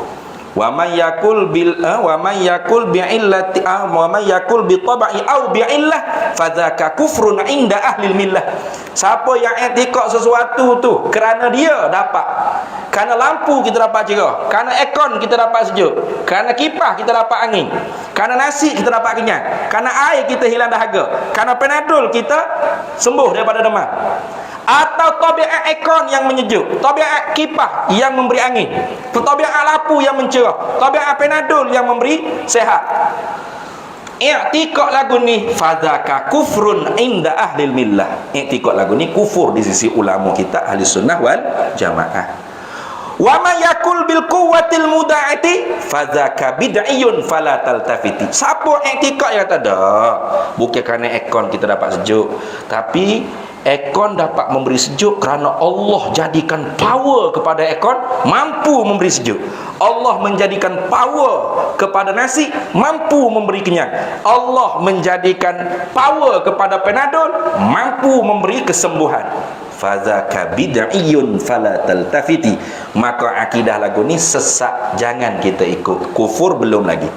Wa man yakul bil wa man yakul bi illati wa man yakul bi tabai au bi illah fadzaka kufrun inda ahli millah. Siapa yang i'tikad sesuatu tu kerana dia dapat, kerana lampu kita dapat cerah, kerana aircon kita dapat sejuk, kerana kipas kita dapat angin, kerana nasi kita dapat kenyang, kerana air kita hilang dahaga, kerana Panadol kita sembuh daripada demam, atau tabiat aircon yang menyejuk, tabiat kipas yang memberi angin, tabiat lampu yang mencerah, tabiat Panadol yang memberi sehat. I'tikad lagu ni fadzaka kufrun inda ahli millah. I'tikad lagu ni kufur di sisi ulama kita ahli sunnah wal jamaah. Wa man yakul bil quwwatil mudaati fadzaka bid'iyun fala taltafiti. Siapa i'tikad yang kata dah, bukan kerana aircon kita dapat sejuk, tapi aircon dapat memberi sejuk kerana Allah jadikan power kepada aircon mampu memberi sejuk. Allah menjadikan power kepada nasi mampu memberi kenyang. Allah menjadikan power kepada Panadol mampu memberi kesembuhan. Fadzaka bid'iyun fala taltafiti. Maka akidah lagu ni sesat, jangan kita ikut. Kufur belum lagi.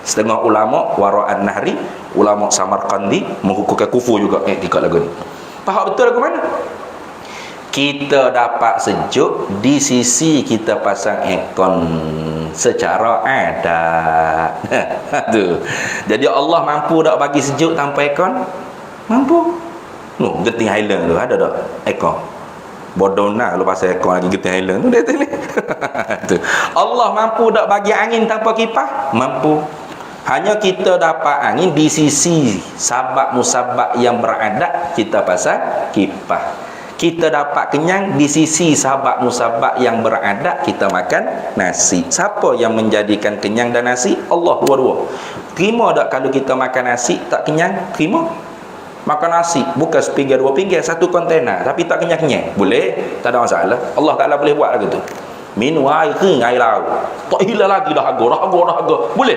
Setengah ulama wara'an nahri, ulama Samarqandi menghukumkan kufur juga i'tikad lagu ni. Faham betul lagu mana? Kita dapat sejuk di sisi kita pasang aircon secara adat. Tu. Jadi Allah mampu tak bagi sejuk tanpa aircon? Mampu. Genting Highland tu ada tak aircon? Bodoh nak kalau pasal aircon lagi Genting Highland tu dia ni. Tu. Allah mampu tak bagi angin tanpa kipas? Mampu. Hanya kita dapat angin di sisi sabab musabab yang beradat, kita pasang kipas. Kita dapat kenyang di sisi sabab musabab yang beradat, kita makan nasi. Siapa yang menjadikan kenyang dan nasi? Allah dua-dua. Terima tak kalau kita makan nasi tak kenyang? Terima. Makan nasi bukan sepinggan dua pinggan, satu kontainer, tapi tak kenyang-kenyang, boleh, tak ada masalah. Allah Ta'ala boleh buat lagu tu. Minum air kering, air laut, tak hilang lagi dahaga. Boleh.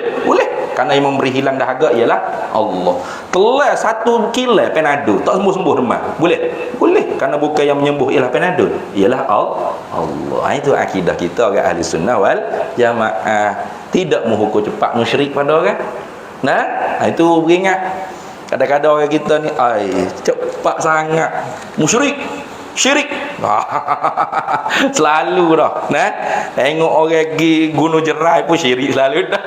Kerana yang memberi hilang dahaga ialah Allah. Kelas satu kilai Panadol tak sembuh-sembuh demam, boleh. Kerana bukan yang menyembuh ialah Panadol, ialah Allah. Itu akidah kita orang ahli sunnah wal jamaah. Tidak menghukum cepat musyrik pada orang. Itu beringat. Kadang-kadang orang kita ni cepat sangat musyrik, syirik. Selalu dah. Tengok orang pergi Gunung Jerai pun syirik selalu dah.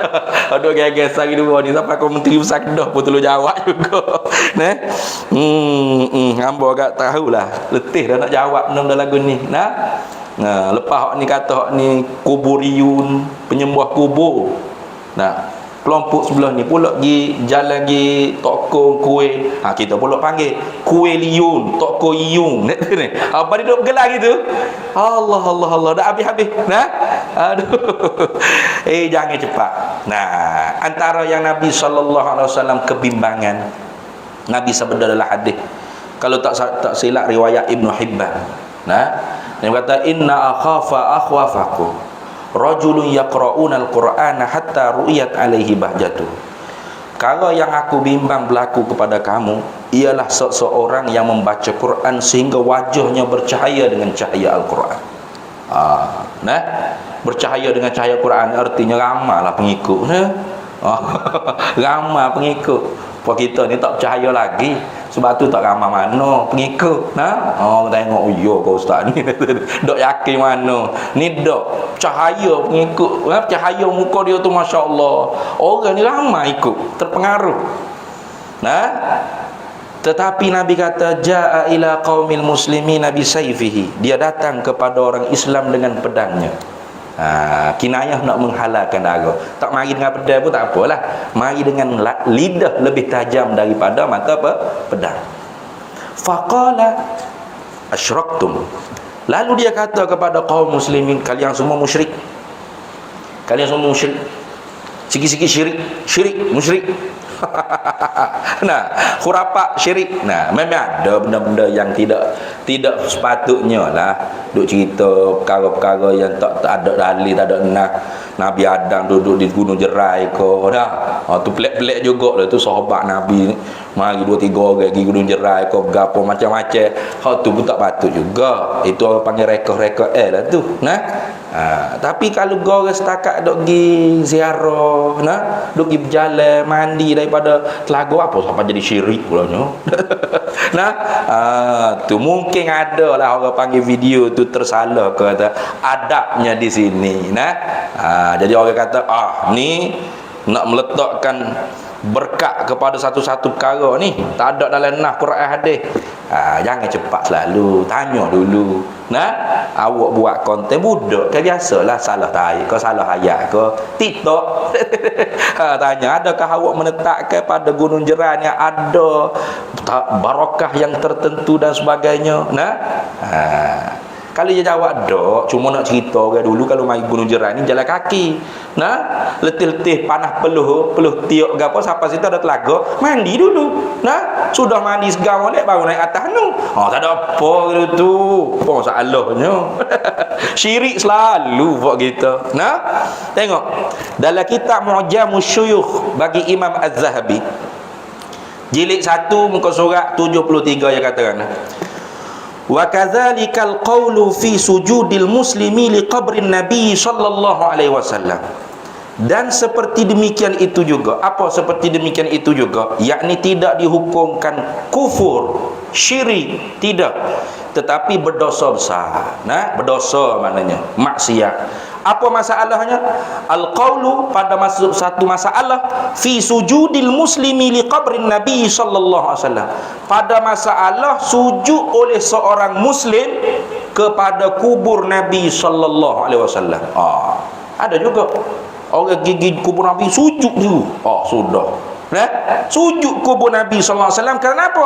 Ada orang gesang dua ni sampai kau menteri besar Kedah pun tolong jawab juga. Hamba agak tahulah. Letih dah nak jawab dalam lagu ni. Lepas hak ni kata hak ni kuburiyun, penyembah kubur. Kelompok sebelah ni pula pergi jalan pergi toko kuih. Kita pula panggil kuih liun, toko iung. Apa dia duk bergelar gitu? Allah dah habis-habis. Aduh. Jangan cepat. Antara yang Nabi SAW kebimbangan, Nabi sabda dalam hadis, kalau tak silap riwayat Ibn Hibban. Dia kata inna akhafa akhwafakum rajulun yaqra'una al-Qur'ana hatta ru'iyat alaihi bahjatu. Kalau yang aku bimbang berlaku kepada kamu ialah seseorang yang membaca Quran sehingga wajahnya bercahaya dengan cahaya Al-Quran. Bercahaya dengan cahaya Quran artinya ramailah pengikut. Ramai pengikut. Apa kita ni tak percaya lagi, sebab tu tak ramai mana pengikut. Tengok kau ustaz ni dok yakin mana ni, dok cahaya pengikut, cahaya muka dia tu masya-Allah, orang ni ramai ikut, terpengaruh. Tetapi Nabi kata jaa ila qaumil muslimin bi sayfihi, dia datang kepada orang Islam dengan pedangnya. Kinayah nak menghalalkan darah. Tak mari dengan pedang pun tak apalah, mari dengan lidah lebih tajam daripada mata pedang. Faqala asyraktum, lalu dia kata kepada kaum muslimin, kalian semua musyrik. Sikit-sikit syirik, musyrik. Nah, khurafat syirik. Nah, memang ada benda-benda yang tidak sepatutnya lah duk cerita perkara-perkara yang tak ada dalil, tak ada Nabi Adam duduk di gunung jerai ko dah. Tu pelik-pelik jugalah tu sahabat Nabi mari 2-3 orang pergi gunung jerai ko bergapo macam-macam. Tu pun tak patut juga. Itu orang panggil rekod-rekod lah tu. Nah. Tapi kalau orang setakat duk pergi ziarah, nah, duk pergi berjalan mandi daripada telaga apa sampai jadi syirik pulanya. Nah, tu mungkin ada lah orang panggil video tu tersalah ke kata adabnya di sini. Nah, jadi orang kata ni nak meletakkan berkat kepada satu-satu perkara ni tak ada dalam nas Quran hadis. Jangan cepat selalu, tanya dulu. Nah, awak buat konten budak kan biasalah salah tarik ke salah ayat ke TikTok. Tanya adakah awak menetapkan pada gunung jeran yang ada barakah yang tertentu dan sebagainya. Nah, kalau dia jawab dok, cuma nak cerita orang dulu kalau mai gunung jeran ni jalan kaki. Nah, letih-letih panas peluh tiuk gapo sampai situ ada telaga, mandi dulu. Nah, sudah mandi segar molek baru naik atas tu. Tak ada apa gitu tu. Apa masalahnya? Syirik selalu buat kita. Nah, tengok dalam kitab Mu'jamus Syuyukh bagi Imam Az-Zahabi jilid 1 muka surat 73 yang katakan wa kadzalikal qawlu fi sujudil muslimi li qabrin nabi sallallahu alaihi wasallam. Dan seperti demikian itu juga, apa seperti demikian itu juga, yakni tidak dihukumkan kufur, syirik, tidak, tetapi berdosa besar. Nah, berdosa maknanya maksiat. Apa masalahnya? Al-qawlu pada satu masalah fi sujudil muslimi li qabrin nabi sallallahu alaihi wasallam. Pada masalah sujud oleh seorang muslim kepada kubur Nabi sallallahu alaihi wasallam. Ada juga orang gigi kubur Nabi sujud dulu. Sudah. Nah, sujud kubur Nabi sallallahu alaihi wasallam kenapa?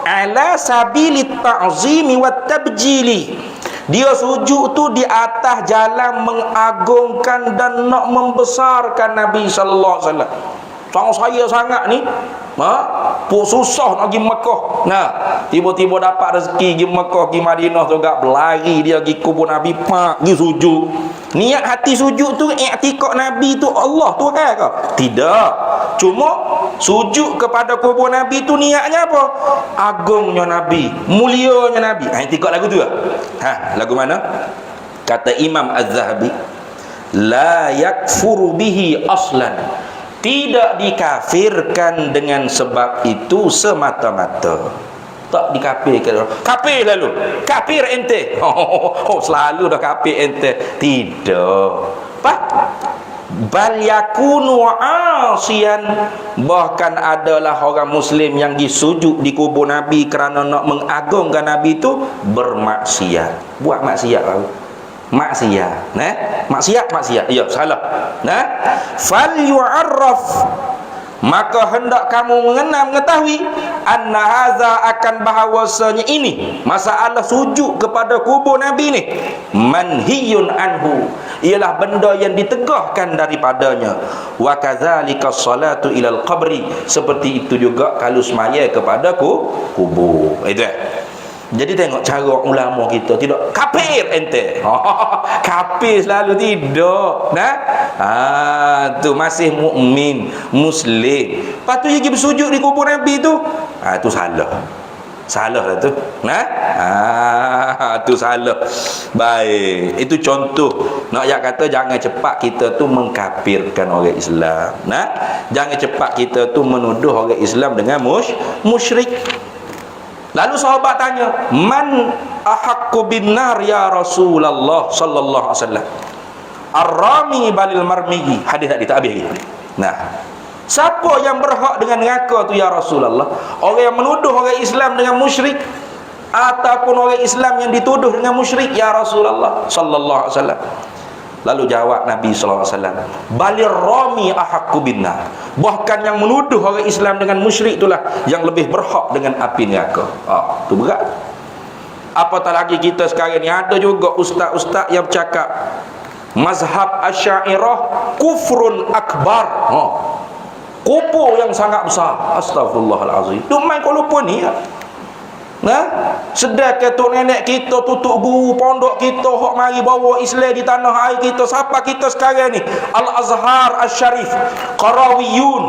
Ala sabilit ta'zimi wat tabjili. Dia sujud tu di atas jalan mengagungkan dan nak membesarkan Nabi sallallahu alaihi wasallam. Sang saya sangat ni, pun susah nak pergi Mekah. Nah, tiba-tiba dapat rezeki pergi Mekah, pergi Madinah tu gak berlari dia pergi kubur Nabi, pergi sujud. Niat hati sujud tu i'tikad Nabi tu Allah Tuhan ke? Tidak. Cuma sujud kepada kubur Nabi tu niatnya apa? Agungnya Nabi, mulianya Nabi. I'tikad lagu tu ke? Lagu mana? Kata Imam Az-Zahabi, la yakfuru bihi aslan. Tidak dikafirkan dengan sebab itu semata-mata. Tak dikafirkan. Kafir lalu. Kafir ente. Selalu dah kafir ente. Tidak. Bal yakunu asiyan. Bahkan adalah orang muslim yang disujud di kubur Nabi kerana nak mengagungkan Nabi itu bermaksiat. Buat maksiat lalu. Maksiat, maksiat, ya salah. Nah, fal yu'arraf, maka hendak kamu mengetahui anna haza akan bahawasanya ini masalah sujud kepada kubur Nabi ni manhiyun anhu, ialah benda yang ditegahkan daripadanya. Wa kadzalika salatu ilal qabri, seperti itu juga kalau semaya kepada kubur. Itu Jadi tengok cara ulama kita, tidak kafir ente. Kafir selalu tidak. Nah, tu masih mukmin, muslim. Lepas tu dia pergi bersujud di kubur Nabi tu. Tu salah. Salah lah tu. Tu salah. Baik, itu contoh. Nak kata jangan cepat kita tu mengkafirkan orang Islam. Jangan cepat kita tu menuduh orang Islam dengan musyrik. Lalu sahabat tanya, man ahaqqu bin nar ya Rasulullah sallallahu alaihi wasallam? Ar-rami balil marmi. Hadis tadi tak habis lagi. Nah, siapa yang berhak dengan neraka tu ya Rasulullah? Orang yang menuduh orang Islam dengan musyrik ataupun orang Islam yang dituduh dengan musyrik ya Rasulullah sallallahu alaihi wasallam? Lalu jawab Nabi sallallahu alaihi wasallam, balir rami ahaqqu binnar. Bahkan yang menuduh orang Islam dengan musyrik itulah yang lebih berhak dengan api neraka. Tu berat. Apatah lagi kita sekarang ni ada juga ustaz-ustaz yang bercakap mazhab Asy'ariyah kufrun akbar. kubur yang sangat besar. Astagfirullahalazim. Duk main kau lupa ni. Nah, sedekah tok nenek kita, tutuk guru pondok kita hok mari bawa Islam di tanah air kita. Siapa kita sekarang ni? Al-Azhar Asy-Syarif, Qarawiyun,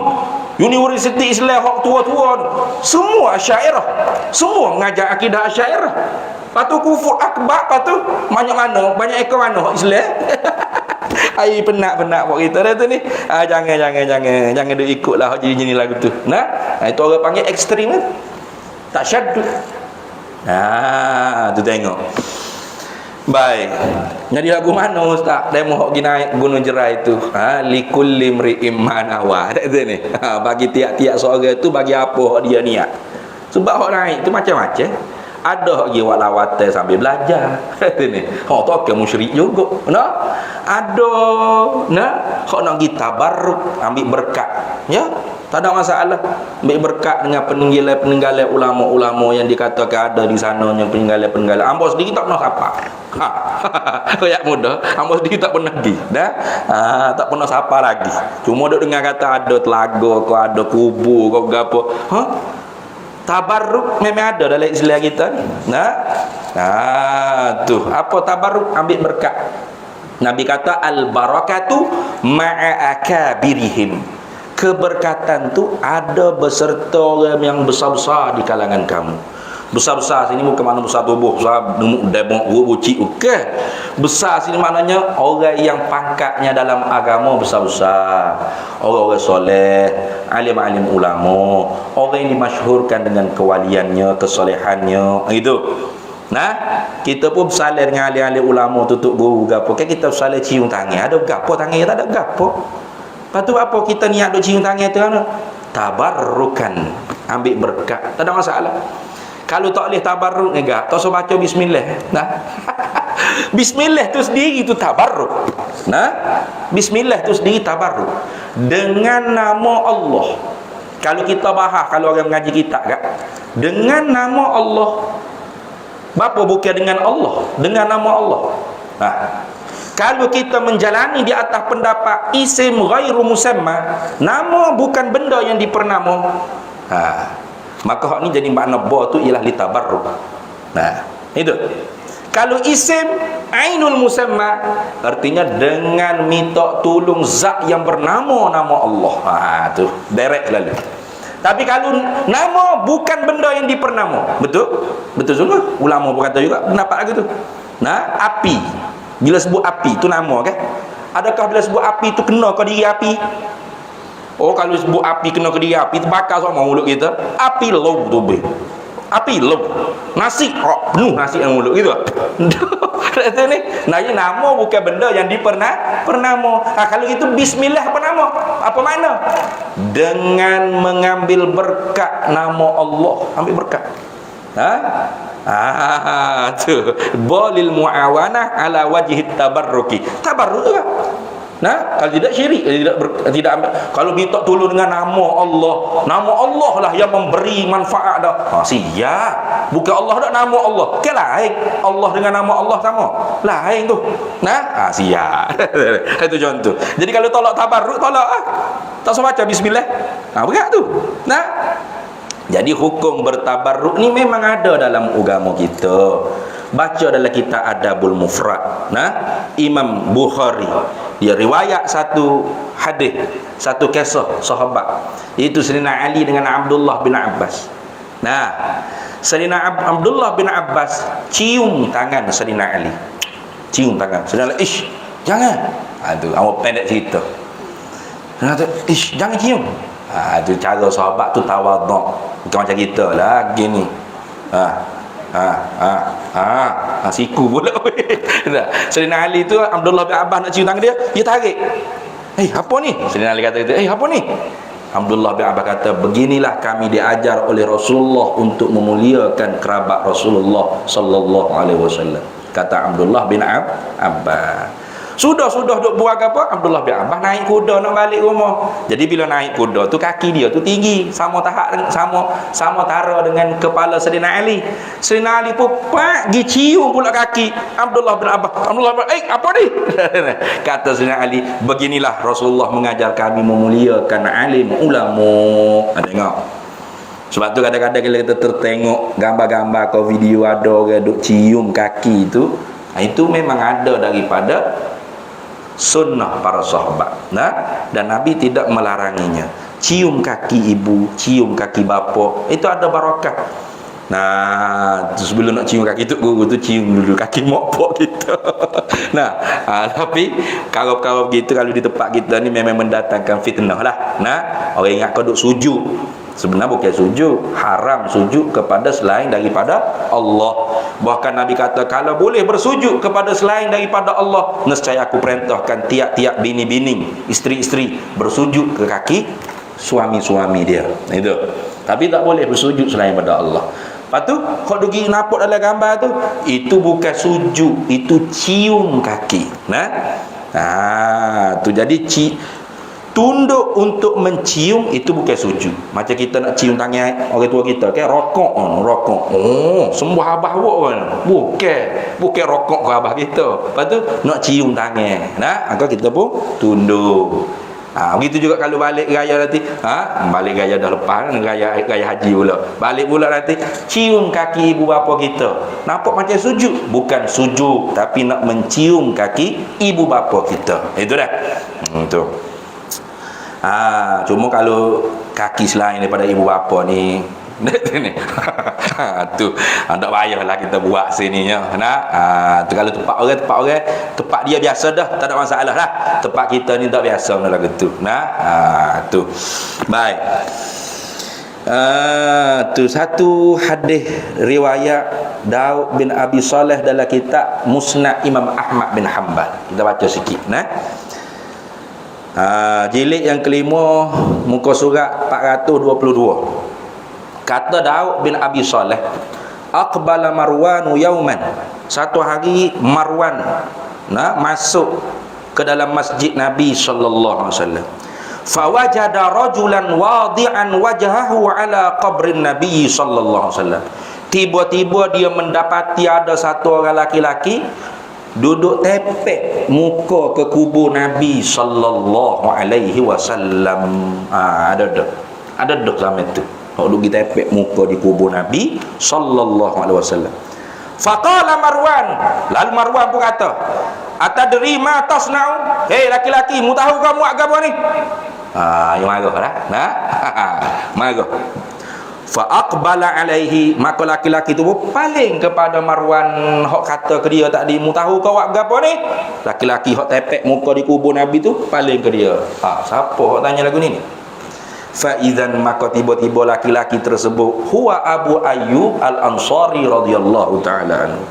Universiti Islam hok tua-tua, semua Asy'ariyah, semua mengajar akidah Asy'ariyah. Patu kufur akbar, patu banyak ekor mana hok Islam. Ai penat-penat buat kita dah tu ni. Jangan duk ikutlah hok jenis lagu tu. Nah, itu orang panggil ekstrem kan. Tak syaddud. Tu tengok. Baik. Jadi lagu mana ustaz? Demo hok gi naik gunung jerai tu. Likulli mri'im manawa. Tak tu ni. Bagi tiap-tiap seorang tu bagi apa hok dia niat. Sebab hok naik tu macam-macam. Ada hok gi buat lawatan sambil belajar. Tu ni. Hok tu ke musyrik juga. Nah. Ada hok nak gi tabarruk ambil berkat. Ya. Tak ada masalah. Ambil berkat dengan peninggalan ulama-ulama yang dikatakan ada di sana, yang peninggalan-peninggalan. Ambo sendiri tak pernah sapa. Kayak mudah. Ambo sendiri tak pernah pergi. Tak pernah sapa lagi. Cuma duk dengar kata ada telaga, kau ada kubur, kau gapo. Tabarruk memang ada dalam Islam kita ni. Tu. Apa tabarruk? Ambil berkat. Nabi kata al-barakatu ma'a akabirihim. Keberkatan tu ada beserta orang yang besar-besar di kalangan kamu. Besar-besar sini bukan makna besar tubuh, besar demok buci, okey. Besar sini maknanya orang yang pangkatnya dalam agama besar-besar. Orang-orang soleh, alim-alim ulama, orang yang dimasyhurkan dengan kewaliannya, kesolehannya, itu. Nah, kita pun bersalin dengan alim-alim ulama, tutup guru gapo. Kan kita bersalin cium tangan. Ada gapo tangan, tak ada gapo. Lepas tu apa kita niat duk cium tangan tu kan? Tabarrukan, ambil berkat. Tak ada masalah. Kalau tak boleh tabarruk enggak, tak usah baca bismillah. Nah. Bismillah tu sendiri tu tabarruk. Nah. Bismillah tu sendiri tabarruk. Dengan nama Allah. Kalau kita bahas, kalau orang mengaji kitab kan, dengan nama Allah. Bapa bukan dengan Allah, dengan nama Allah. Kalau kita menjalani di atas pendapat isim ghairu musamma, nama bukan benda yang dipernama, maka hak ni jadi makna ba tu ialah litabarruk. Itu. Kalau isim ainul musamma, artinya dengan minta tolong zat yang bernama nama Allah. Tu direct lalu. Tapi kalau nama bukan benda yang dipernama, betul? Betul juga. Ulama pun kata juga pendapat lagu tu. Api. Bila sebut api tu nama kan? Adakah bila sebut api tu kena ke diri api? Oh, kalau sebut api kena ke diri api, terbakar sama mulut kita. Api low tu be. Api low. Nasi penuh nasi dalam mulut gitu. Kata ni, nama bukan benda yang dipernama. Kalau itu bismillah apa nama? Apa makna? Dengan mengambil berkat nama Allah, ambil berkat. Tu bolil muawanah ala wajhi tabarruki. Tabarruk juga. Kalau tidak syirik, tidak ambil. Kalau minta tolong dengan nama Allah lah yang memberi manfaat dah. Siap. Bukan Allah dah, nama Allah. Ke lain. Allah dengan nama Allah sama. Lain tu. Siap. Itu contoh. Jadi kalau tolak tabarruk, tolak tak usah baca bismillah. Berat tu. Jadi hukum bertabarruk ni memang ada dalam agama kita. Baca dalam kitab Adabul Mufrad. Imam Bukhari dia riwayat satu hadis, satu kisah sahabat. Itu Sayyidina Ali dengan Abdullah bin Abbas. Sayyidina Abdullah bin Abbas cium tangan Sayyidina Ali. Cium tangan. Sayyidina Ali, jangan. Tu awak pendek cerita. Jangan cium. Itu cara sahabat tu tawaduk. Bukan macam kita lah gini. Siku pula. Sayyidina Ali tu Abdullah bin Abbas nak cium tangan dia tarik. Apa ni? Sayyidina Ali kata gitu. Apa ni? Abdullah bin Abbas kata, beginilah kami diajar oleh Rasulullah untuk memuliakan kerabat Rasulullah sallallahu alaihi wasallam. Kata Abdullah bin Abbas. Sudah duk buat apa? Abdullah bin Abbas naik kuda nak balik rumah. Jadi bila naik kuda tu kaki dia tu tinggi sama tara dengan kepala Sayyidina Ali. Sayyidina Ali pun gi cium pula kaki Abdullah bin Abbas. Abdullah bin, apa ni? Kata Sayyidina Ali, beginilah Rasulullah mengajar kami memuliakan alim ulama. Tengok. Sebab tu kadang-kadang kita tertengok gambar-gambar atau video ada orang duk cium kaki itu memang ada daripada sunnah para sahabat. Dan Nabi tidak melaranginya. Cium kaki ibu, cium kaki bapa, itu ada barakah. Sebelum nak cium kaki tu, guru tu cium dulu kaki mak pak kita. Tapi kalau gitu, kalau di tempat kita ni memang mendatangkan fitnah lah. Orang ingat kau duk sujud. Sebenarnya bukan sujud, haram sujud kepada selain daripada Allah. Bahkan Nabi kata, kalau boleh bersujud kepada selain daripada Allah, nescaya aku perintahkan tiap-tiap bini-bini, isteri-isteri bersujud ke kaki suami-suami dia. Itu. Tapi tak boleh bersujud selain daripada Allah. Lepas tu, kalau pergi nampak dalam gambar tu, itu bukan sujud, itu cium kaki. Tu jadi tunduk untuk mencium itu bukan sujud. Macam kita nak cium tangan orang tua kita, kan rokok. Sembuh abah awak kan. Bukan rokok ke abah kita. Lepas tu nak cium tangan. Maka kita pun tunduk. Begitu juga kalau balik raya nanti. Balik raya dah lepas, raya haji pula. Balik pula nanti cium kaki ibu bapa kita. Nampak macam sujud, bukan sujud, tapi nak mencium kaki ibu bapa kita. Itu dah. Itu. Cuma kalau kaki selain daripada ibu bapa ni tu tak payahlah kita buat sininya. Tu kalau tempat dia biasa dah, tak ada masalah lah. Tempat kita ni tak biasa lagu tu. Tu. Baik. Tu satu hadis riwayat Daud bin Abi Saleh dalam kitab Musnad Imam Ahmad bin Hanbal. Kita baca sikit. Jilid yang kelima, muka surat 422. Kata Daud bin Abi Saleh, aqbala Marwanu yauman. Satu hari Marwan masuk ke dalam masjid Nabi sallallahu alaihi wasallam. Fawajada rajulan wadi'an wajhahu ala qabrin Nabi sallallahu alaihi wasallam. Tiba-tiba dia mendapati ada satu orang laki-laki duduk tepek muka ke kubur Nabi sallallahu alaihi wasallam. Ada sama itu. Duduk tepek muka di kubur Nabi sallallahu alaihi wasallam. Faqala Marwan, lalu Marwan pun kata, atadri ma tasna'u? Hei laki-laki, mu tahu kamu buat apa ni? Yang marah lah. Marah. Fa aqbala alaihi, maka laki-laki tu paling kepada Marwan hok kata ke dia tadi, mu tahu kau buat apa ni? Laki-laki hok tepek muka di kubur Nabi tu paling ke dia. Siapa hok tanya lagu ni? Fa idzan, maka tiba-tiba laki-laki tersebut huwa Abu Ayyub Al-Ansari radhiyallahu taala anhu.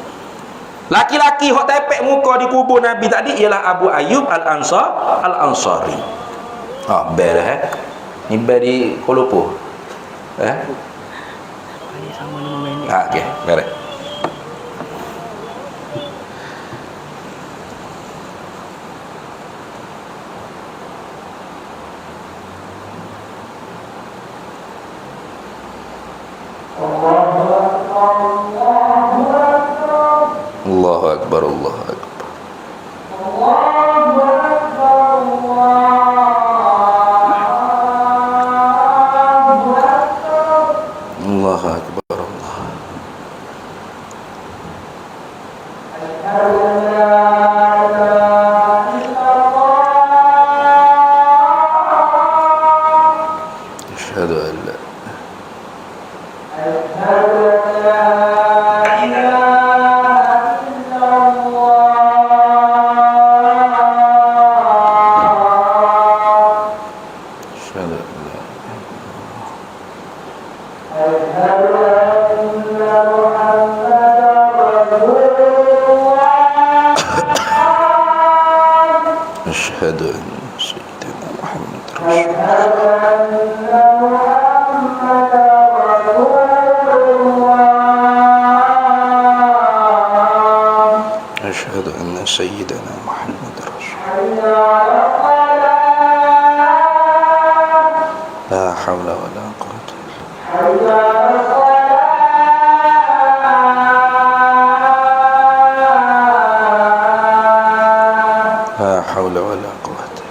Laki-laki hok tepek muka di kubur Nabi tadi ialah Abu Ayyub Al-Ansari. Beres ni beri Kuala Lumpur. Okey, beres. Allahu Akbar, Allahu Akbar. Allahu Akbar, Allah. Asyhadu an la أشهد أن سيدنا محمد رسول الله. أشهد أن سيدنا محمد رسول الله. haula wala quwwata. La haula wala quwwata.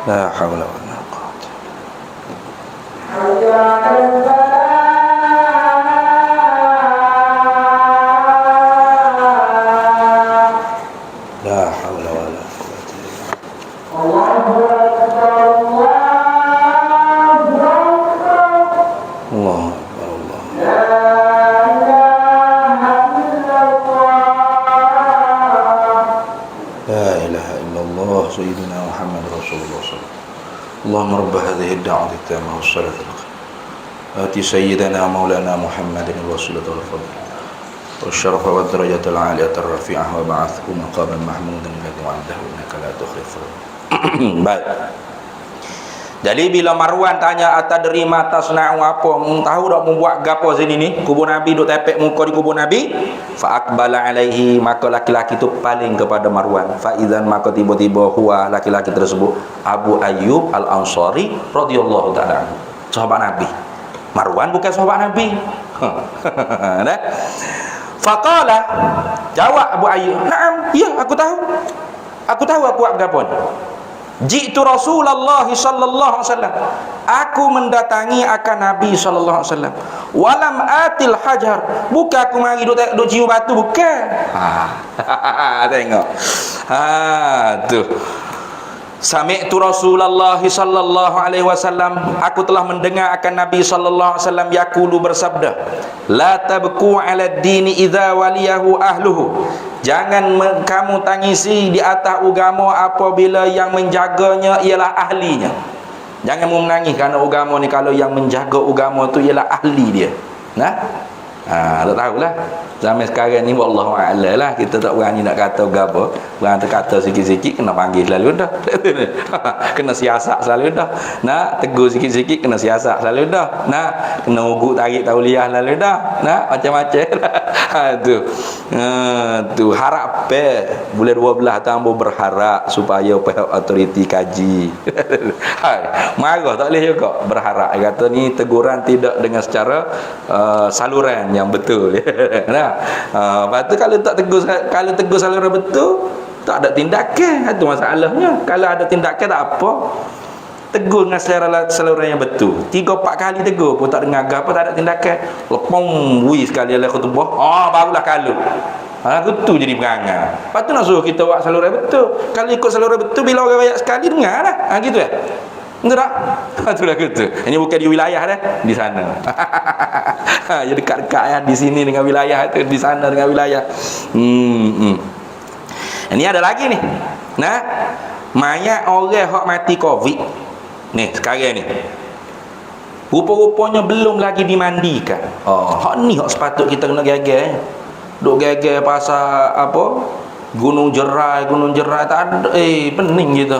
La haula wala quwwata. La haula wala quwwata. Allah La ilaha illallah Sayyidina Muhammad Rasulullah sallallahu Allahumma rabba hadhihi ad-da'wati at-tammah was-salati al-qiyamah ati sayyidina maulana Muhammadin al-wasilata wal-fadl والشرف والدرجة العالية الرفيعة وبعثه مقاما محمودا الذي وعده إنك لا تخلف. Baik. Jadi bila Marwan tanya atadri mata senau apa, tahu dak membuat gapo sini ni? Kubur Nabi duk tepek muka di kubur Nabi. Fa aqbala alaihi, maka laki-laki itu paling kepada Marwan. Fa idzan, maka tiba-tiba huwa, laki-laki tersebut Abu Ayyub Al-Ansari radhiyallahu taala anhu. Sahabat Nabi. Marwan bukan sahabat Nabi. Nah. Faqala, jawab Abu Ayyub, "Na'am, ya aku tahu. Aku tahu aku buat gapo. Jitu Rasulullah sallallahu alaihi wasallam. Aku mendatangi akan Nabi sallallahu alaihi wasallam. Walam atil hajar. Bukan aku mari duk cium batu, bukan." Tengok. Tu. Sami'tu Rasulullah sallallahu alaihi wasallam, aku telah mendengar akan Nabi sallallahu alaihi wasallam yaqulu, bersabda, la tabku 'ala dini idza waliyahu ahluhu. Jangan kamu tangisi di atas agama apabila yang menjaganya ialah ahlinya. Jangan menangis kerana agama ni kalau yang menjaga agama tu ialah ahli dia. Nah, tak tahulah. Zaman sekarang ni wallahu a'lam lah, kita tak berani nak kata gapo. Berani kata sikit-sikit kena panggil selalu dah. Kena siasat selalu dah. Nak tegur sikit-sikit kena siasat selalu dah. Nak kena ugut tarik tauliah selalu dah. Nak macam-macam lah. Tu harap bulan 12 tambah berharap supaya pihak autoriti kaji. Marah tak boleh juga berharap. Kata ni teguran tidak dengan secara saluran yang betul. Nah, lepas tu kalau tegur saluran betul, tak ada tindakan. Itu masalahnya. Kalau ada tindakan tak apa. Tegur dengan saluran yang betul. 3-4 kali tegur pun tak dengar apa, tak ada tindakan. Lepong wui sekali oleh khutbah. Barulah kalau. Aku tu jadi perangai. Lepas tu nak suruh kita buat saluran betul. Kalau ikut saluran betul, bila orang banyak sekali dengar lah. Gitu ya. Betul tak? Itulah gitu. Ini bukan di wilayah dah, di sana. Jadi dekat-dekat ya, di sini dengan wilayah itu, di sana dengan wilayah. Ini ada lagi nih. Nah, mayat orang hak mati Covid. Nih, sekarang ni. Rupa-rupanya belum lagi dimandikan. Hak ni hak sepatut kita kena gagal. Duk gagal pasal apa? Gunung Jerai tak ada. Pening gitu.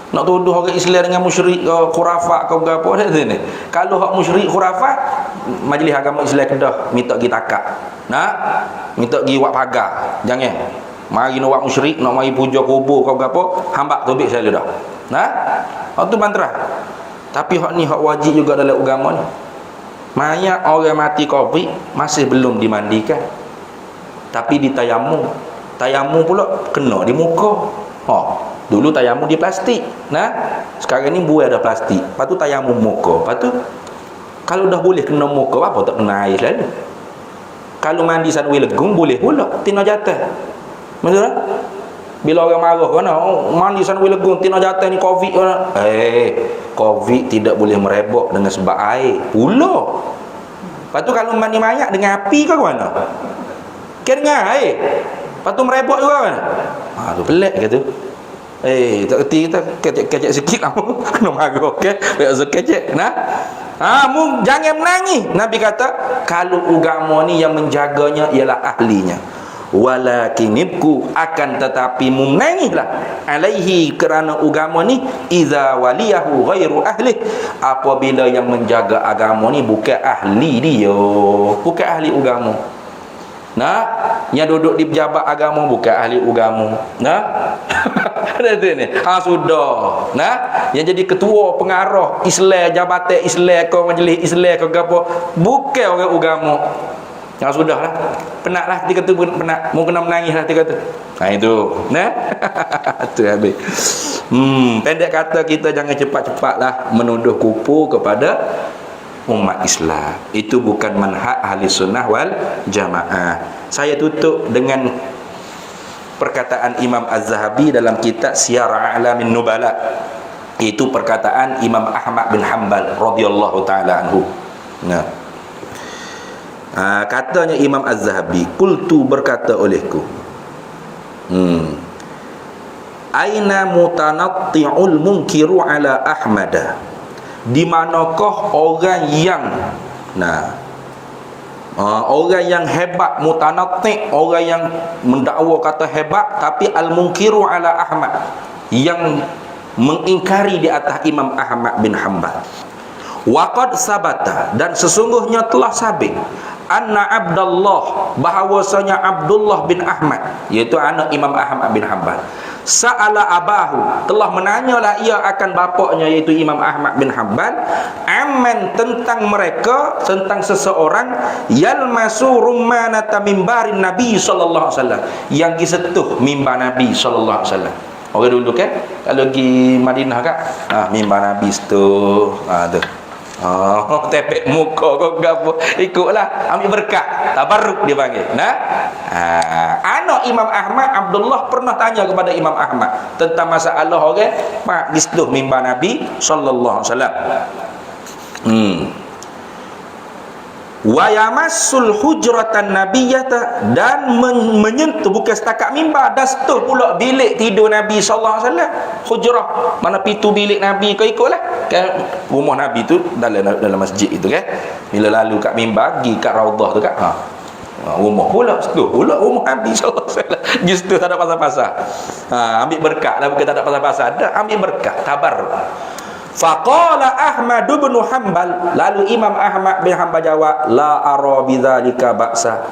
Nak tuduh orang Islam dengan musyrik ke khurafat ke apa dah sini. Kalau hak musyrik khurafat, majlis agama Islam Kedah minta pergi takak. Nak minta pergi buat pagar. Jangan. Mari nak buat musyrik, nak mari puja kubur ke apa, hambak tobik saya dah. Nah, hak tu bantara. Tapi hak ni hak wajib juga dalam agama ni. Mayat orang mati Covid masih belum dimandikan. Tapi ditayamum. Tayamum pula kena di muka. Dulu tayamum di plastik. Nah, sekarang ni buai ada plastik. Lepas tu tayamum muka. Lepas tu kalau dah boleh kena muka, apa tak kena air selalu. Kalau mandi sanwi legung boleh pula tina jatah. Betul tak? Bila orang marah kan, mandi sanwi legung tina jatah ni Covid kan. Covid tidak boleh merebak dengan sebab air pula. Lepas tu kalau mandi mayat dengan api ke mana? Kan dengan air. Lepas tu merebak juga kan. Tu pelik kata. Tak kerti kita kecek sikit lah. Kena marah, okey. Biasa kecek. Nah. Jangan menangis. Nabi kata, kalau agama ni yang menjaganya ialah ahlinya. Walakinibku, akan tetapi menangislah alaihi, kerana agama ni idza waliyahu ghairu ahli, apabila yang menjaga agama ni bukan ahli dia, bukan ahli agama. Nah, yang duduk di pejabat agama bukan ahli agama. Nah. Ada tu ni. Sudah. Nah, yang jadi ketua pengarah Islam, jabatan Islam ke majlis Islam ke apa, bukan orang agama. Sudahlah. Penatlah dia kata penat. Mau kena menangislah dia kata. Itu. Nah. Tu habis. Pendek kata kita jangan cepat-cepatlah menuduh kupu kepada umat Islam. Itu bukan manhaj ahli sunnah wal jamaah. Saya tutup dengan perkataan Imam Az-Zahabi dalam kitab Siyar A'lamin Nubala. Itu perkataan Imam Ahmad bin Hanbal radhiyallahu taala anhu. Nah. Katanya Imam Az-Zahabi, qultu berkata olehku. Aina mutanatti'ul munkiru ala Ahmada. Di manakah orang yang orang yang hebat, mutanatti', orang yang mendakwa kata hebat tapi al-munkiru ala Ahmad, yang mengingkari di atas Imam Ahmad bin Hanbal. Waqad sabata, dan sesungguhnya telah sabit, anna Abdullah, bahawasanya Abdullah bin Ahmad, iaitu anak Imam Ahmad bin Hanbal, sa'ala abahu, telah menanyalah ia akan bapaknya, iaitu Imam Ahmad bin Hanbal, amman, tentang mereka, tentang seseorang, yalmasu rummanata mimbarin Nabi sallallahu alaihi wasallam, yang disentuh mimbar Nabi sallallahu alaihi wasallam. Orang dulu kan kalau pergi Madinah kan, mimbar Nabi tu, tu. Tepek muka kau gapo, ikutlah, ambil berkat, tabarruk dia panggil. Anak Imam Ahmad, Abdullah, pernah tanya kepada Imam Ahmad tentang masalah orang mak disentuh mimbar Nabi sallallahu alaihi wasallam. Wa yamassul hujratan nabiyyata, dan menyentuh, bukan setakat mimbar, dah sentuh pula bilik tidur Nabi sallallahu alaihi wasallam. Hujrah mana pintu bilik Nabi, kau ikutlah kan, rumah Nabi tu dalam masjid itu kan. Bila lalu kat mimbar, pergi kat raudhah tu kan, rumah pula sentuh pula rumah Nabi sallallahu alaihi wasallam. Justru tak ada pasal-pasal. Ambil berkat lah, bukan tak ada pasal-pasal, ada ambil berkat, tabarruk. Faqala Ahmad bin Hanbal, lalu Imam Ahmad bin Hanbal jawab, la ara bidzalika ba'sa.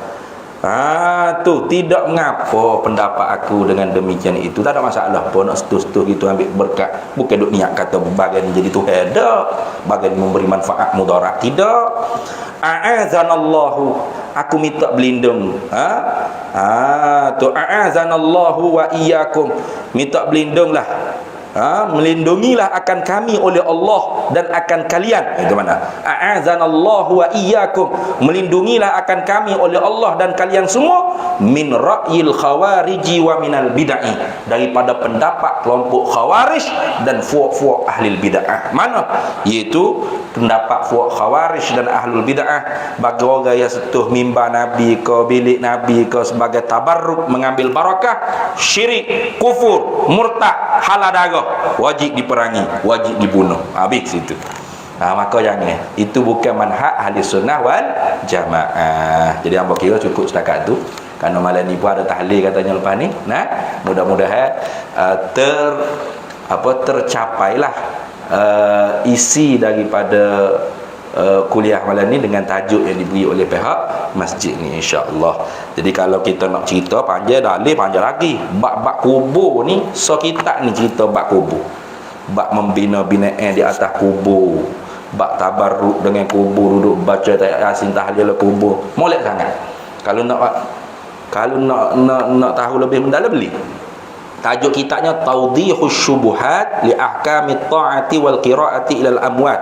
Tu tidak mengapa pendapat aku dengan demikian itu, tak ada masalah pun nak setuh-setuh gitu ambil berkat. Bukan duk niat kata bagian jadi Tuhan, dak, bagian memberi manfaat mudarat, tidak. A'azanallahu, aku minta berlindung. Tu a'azanallahu wa iyyakum, minta berlindunglah, melindungilah akan kami oleh Allah dan akan kalian. Itu mana? A'azanallahu wa iyyakum, melindungilah akan kami oleh Allah dan kalian semua, min ra'yil khawariji wa minal bid'ah, daripada pendapat kelompok khawarij dan fuak-fuak ahli bid'ah. Mana? Iaitu pendapat fuak khawarij dan ahlul bid'ah, bagi orang yang sentuh mimbar Nabi ke bilik Nabi ke sebagai tabarruk, mengambil barakah, syirik, kufur, murtad, halal darah, wajib diperangi, wajib dibunuh. Habis itu. Maka jangan. Itu bukan manhaj ahli sunnah wal jamaah. Jadi hamba kira cukup setakat tu. Kerana malam ni pun ada tahlil katanya lepas ni. Mudah-mudahan tercapailah isi daripada kuliah malam ni dengan tajuk yang diberi oleh pihak masjid ni, insya-Allah. Jadi kalau kita nak cerita panjang dalil panjang lagi. Bab-bab kubur ni, so kita ni cerita bab kubur. Bab membina binaan di atas kubur. Bab tabarruk dengan kubur, duduk baca Yasin tahlil kubur. Molek sangat. Kalau nak tahu lebih mendalam, beli tajuk kitabnya Tawdihus Syubuhat li Ahkamit Ta'ati wal Qiraati ilal Amwat,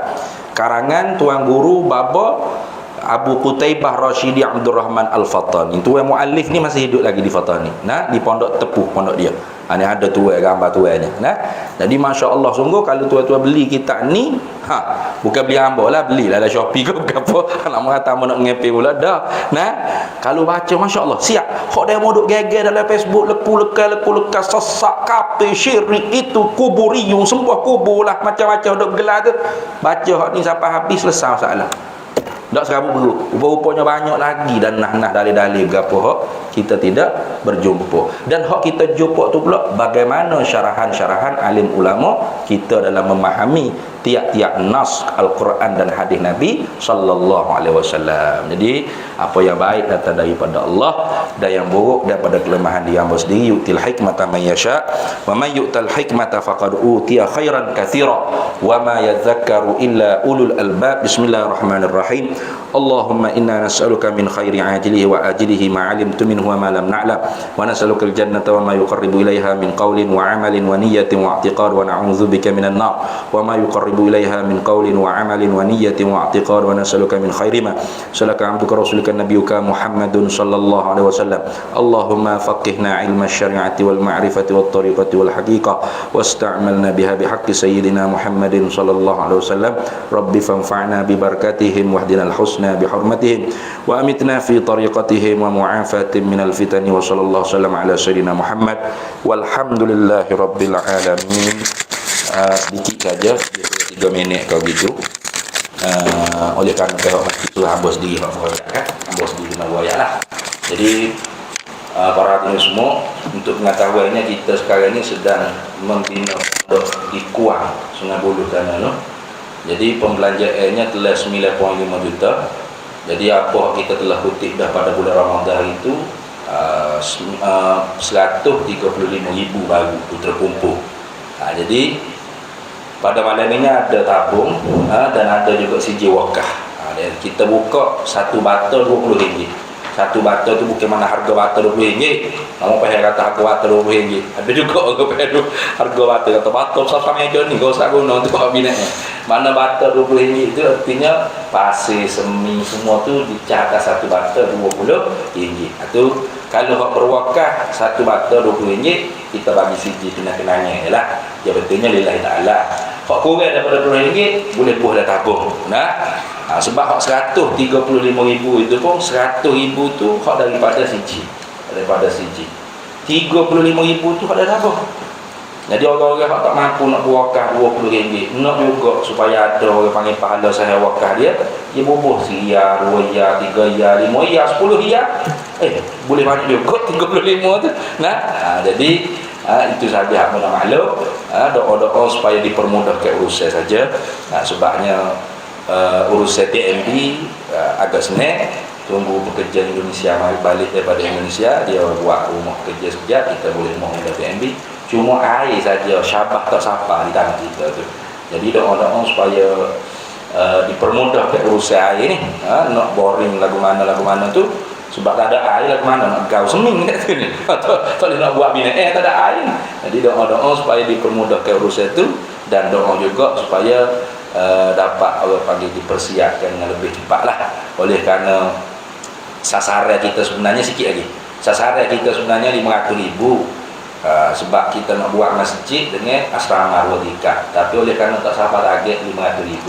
karangan Tuan Guru Baba Abu Qutaibah Rashidi Abdul Rahman Al-Fattani. Tuan muallif ni masih hidup lagi di Fattani. Di Pondok Tepuh, pondok dia. Ni ada tuan gambar tuannya. Jadi masya-Allah sungguh kalau tuan-tuan beli kitab ni, bukan beli hamba lah, belilah dalam Shopee ke apa. Nak mengata nak ngepek pula dah. Kalau baca masya-Allah siap. Hok dia modok geger dalam Facebook, leku lekal sesak kafir syirik itu kuburiyun, semua kubur lah, macam-macam dok gelar tu. Baca hok ni sampai habis, selesai masalah. Tak serabut perut. Rupa-rupanya banyak lagi dan nah dalil-dalil berapa hak kita tidak berjumpa. Dan hak kita jumpa tu pula bagaimana syarahan-syarahan alim ulama kita dalam memahami tiap-tiap nas Al-Quran dan hadis Nabi sallallahu alaihi wasallam. Jadi apa yang baik datang daripada Allah dan yang buruk daripada kelemahan dia hamba sendiri. Yu'til hikmata man yasha wa man yu'tal hikmata faqad utiya khairan katsira wa ma yadhakkaru illa ulul albab. Bismillahirrahmanirrahim. Allahumma inna nas'aluka min khairi ajilihi wa ajilihi ma 'alimtu minhu wa ma lam na'lam wa nas'aluka al-jannata wa ma yuqarribu ilaiha min qawlin wa 'amalin wa niyyatin wa i'tiqad wa na'udzubika minan nar wa ma yuqarribu ilaiha min qawlin wa 'amalin wa niyyatin wa i'tiqad wa nas'aluka min khairi ma salaka 'abduka rasulika nabiyyuka Muhammadun sallallahu alaihi wasallam. Allahumma faqihna 'ilma asy-syari'ati wal ma'rifati wat tariqati wal haqiqah wasta'malna biha bihaqqi sayyidina Muhammadin sallallahu alaihi wasallam. Rabbi fanfa'na bi barakatihim wahdinal husna bi hurmatihim wa amitna fi tariqatihim wa mu'afatin minal fitani wa sallallahu sallam ala sayyidina Muhammad walhamdulillahi rabbil alamin. Sedikit saja, 3 minit kau gitu. Oleh kerana kehormat itulah hamba sendiri hamba sendiri nak buaya lah. Jadi para hadirin semua, untuk pengetahuannya kita sekarang ni sedang membina di Kuang Sungai Buloh sana no. Jadi pembelanjaannya telah 9.5 juta. Jadi apa kita telah kutip dah pada bulan Ramadan itu 135,000 baru itu terkumpul. Jadi pada malam ini ada tabung dan ada juga sijil wakaf. Dan kita buka satu bata RM20. Satu bata tu bukan mana harga bata RM20. Kamu payah kata harga bata RM20. Ada juga orang payah harga bata kata bata sama macam ni kau usah guna untuk kau binatnya. Mana bata RM20 itu artinya pasir, semi semua tu dicahkan satu bata RM20. Itu kalau hak berwakaf satu bata RM20 kita bagi sijil kenang-kenangnya lah. Ya betulnya lillahi ta'ala. Hak kurang daripada RM20 boleh buah dah tabung. Sebab hak 135,000 itu pun 100,000 tu hak daripada sijil. Daripada sijil 35,000 tu hak dah tabung. Jadi orang-orang yang tak mampu nak berwakaf RM20, nak juga supaya ada orang panggil pahala saya wakaf dia bubuh RM1, RM2, RM3, RM5, RM10. Boleh banyak juga 35 tu. Jadi itu saja apa nak maklum. Doa-doa supaya dipermudahkan urusan saja. Sebabnya urusan TMB agak senang. Tunggu pekerja Indonesia balik daripada Indonesia, dia buat rumah kerja sekejap, kita boleh mohon TMB. Cuma air saja, syabah tak sapa di tangan kita tu. Jadi doa-doa supaya dipermudahkan urusan air ni. Nak boring lagu mana tu, sebab tak ada air lagu mana nak gau seming kat tu ni. Tak boleh nak buat bina tak ada air. Jadi doa-doa supaya dipermudahkan urusan tu, dan doa juga supaya dapat orang panggil dipersiapkan dengan lebih cepat lah. Oleh kerana sasaran kita sebenarnya sikit lagi. Sasaran kita sebenarnya 500,000. Sebab kita nak buat masjid dengan asrama 2 tingkat. Tapi oleh kerana tak sampai target 500,000,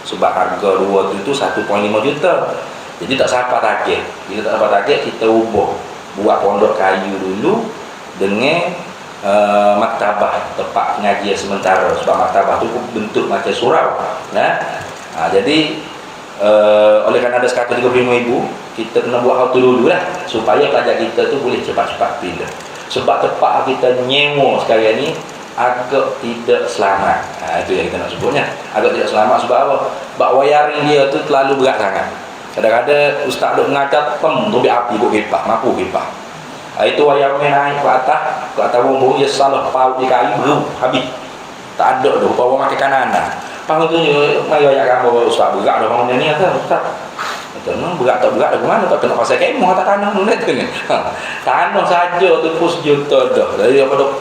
sebab harga 2 tu 1.5 juta. Jadi tak sampai target. Bila tak sampai target, kita ubah buat pondok kayu dulu dengan maktabah, tempat pengajian sementara. Sebab maktabah tu bentuk macam surau. Jadi oleh kerana ada 135,000, kita kena buat hal tu dulu lah, supaya pelajar kita tu boleh cepat-cepat pindah. Sebab tempat kita nyewa sekarang ni agak tidak selamat. Itu yang kita nak sebutnya. Agak tidak selamat sebab apa? Sebab wiring dia tu terlalu berat sangat. Kadang-kadang ustaz duk mengajar tu api duk kipah, mampu kipah. Itu wiring naik ke atas bumbung, dia salah paut di kayu belum habis. Tak ada dah, bawa makan kanan dah. Pang tu mai ayat gambar ustaz berat dah bangun ni kata ustaz. Memang berat tak berat bagaimana tak kena pasal kemah atas tanah tu ni. Tanah saja tu pun sejuta dah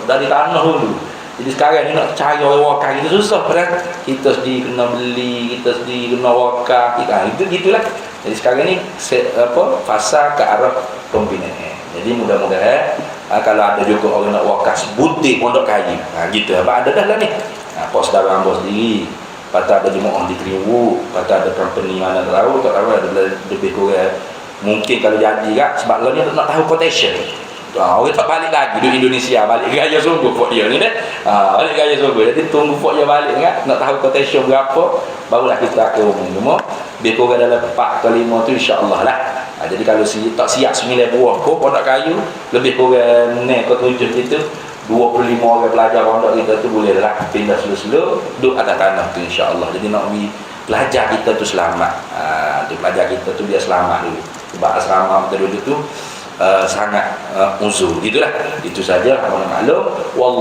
dari tanah dulu. Jadi sekarang ni nak cari orang wakaf kita susah kan. Kita sendiri kena beli, kita sendiri kena wakaf. Itu gitulah. Jadi sekarang ni fasa ke arah pembinaan. Jadi mudah-mudahan kalau ada juga orang nak wakaf sebutik pondok kayu. Gitu. Ada dah lah ni. Pos saudara hamba sendiri. Patut ada jemaah diterima, patut ada company mana tak tahu ada lebih kurang. Mungkin kalau jadi kak, sebab lo ni nak tahu quotation. Orang tak balik lagi di Indonesia, balik gaya sungguh pok dia ni dah. Balik gaya sungguh. Jadi tunggu pok dia balik kak, nak tahu quotation berapa, barulah kita akan umum. Lebih kurang dalam 4 ke 5 tu insya-Allah lah. Jadi kalau tak siap 9 buah pondok kayu, lebih kurang 9 ke 7 gitu. 25 orang pelajar pondok kita tu boleh lah pindah selu-selu duduk atas tanah tu insya-Allah. Jadi nak pelajar kita tu selamat. Pelajar kita tu dia selamat dulu. Sebab asrama kita dulu tu sangat uzur. Itulah. Itu saja. Maklum. Wallah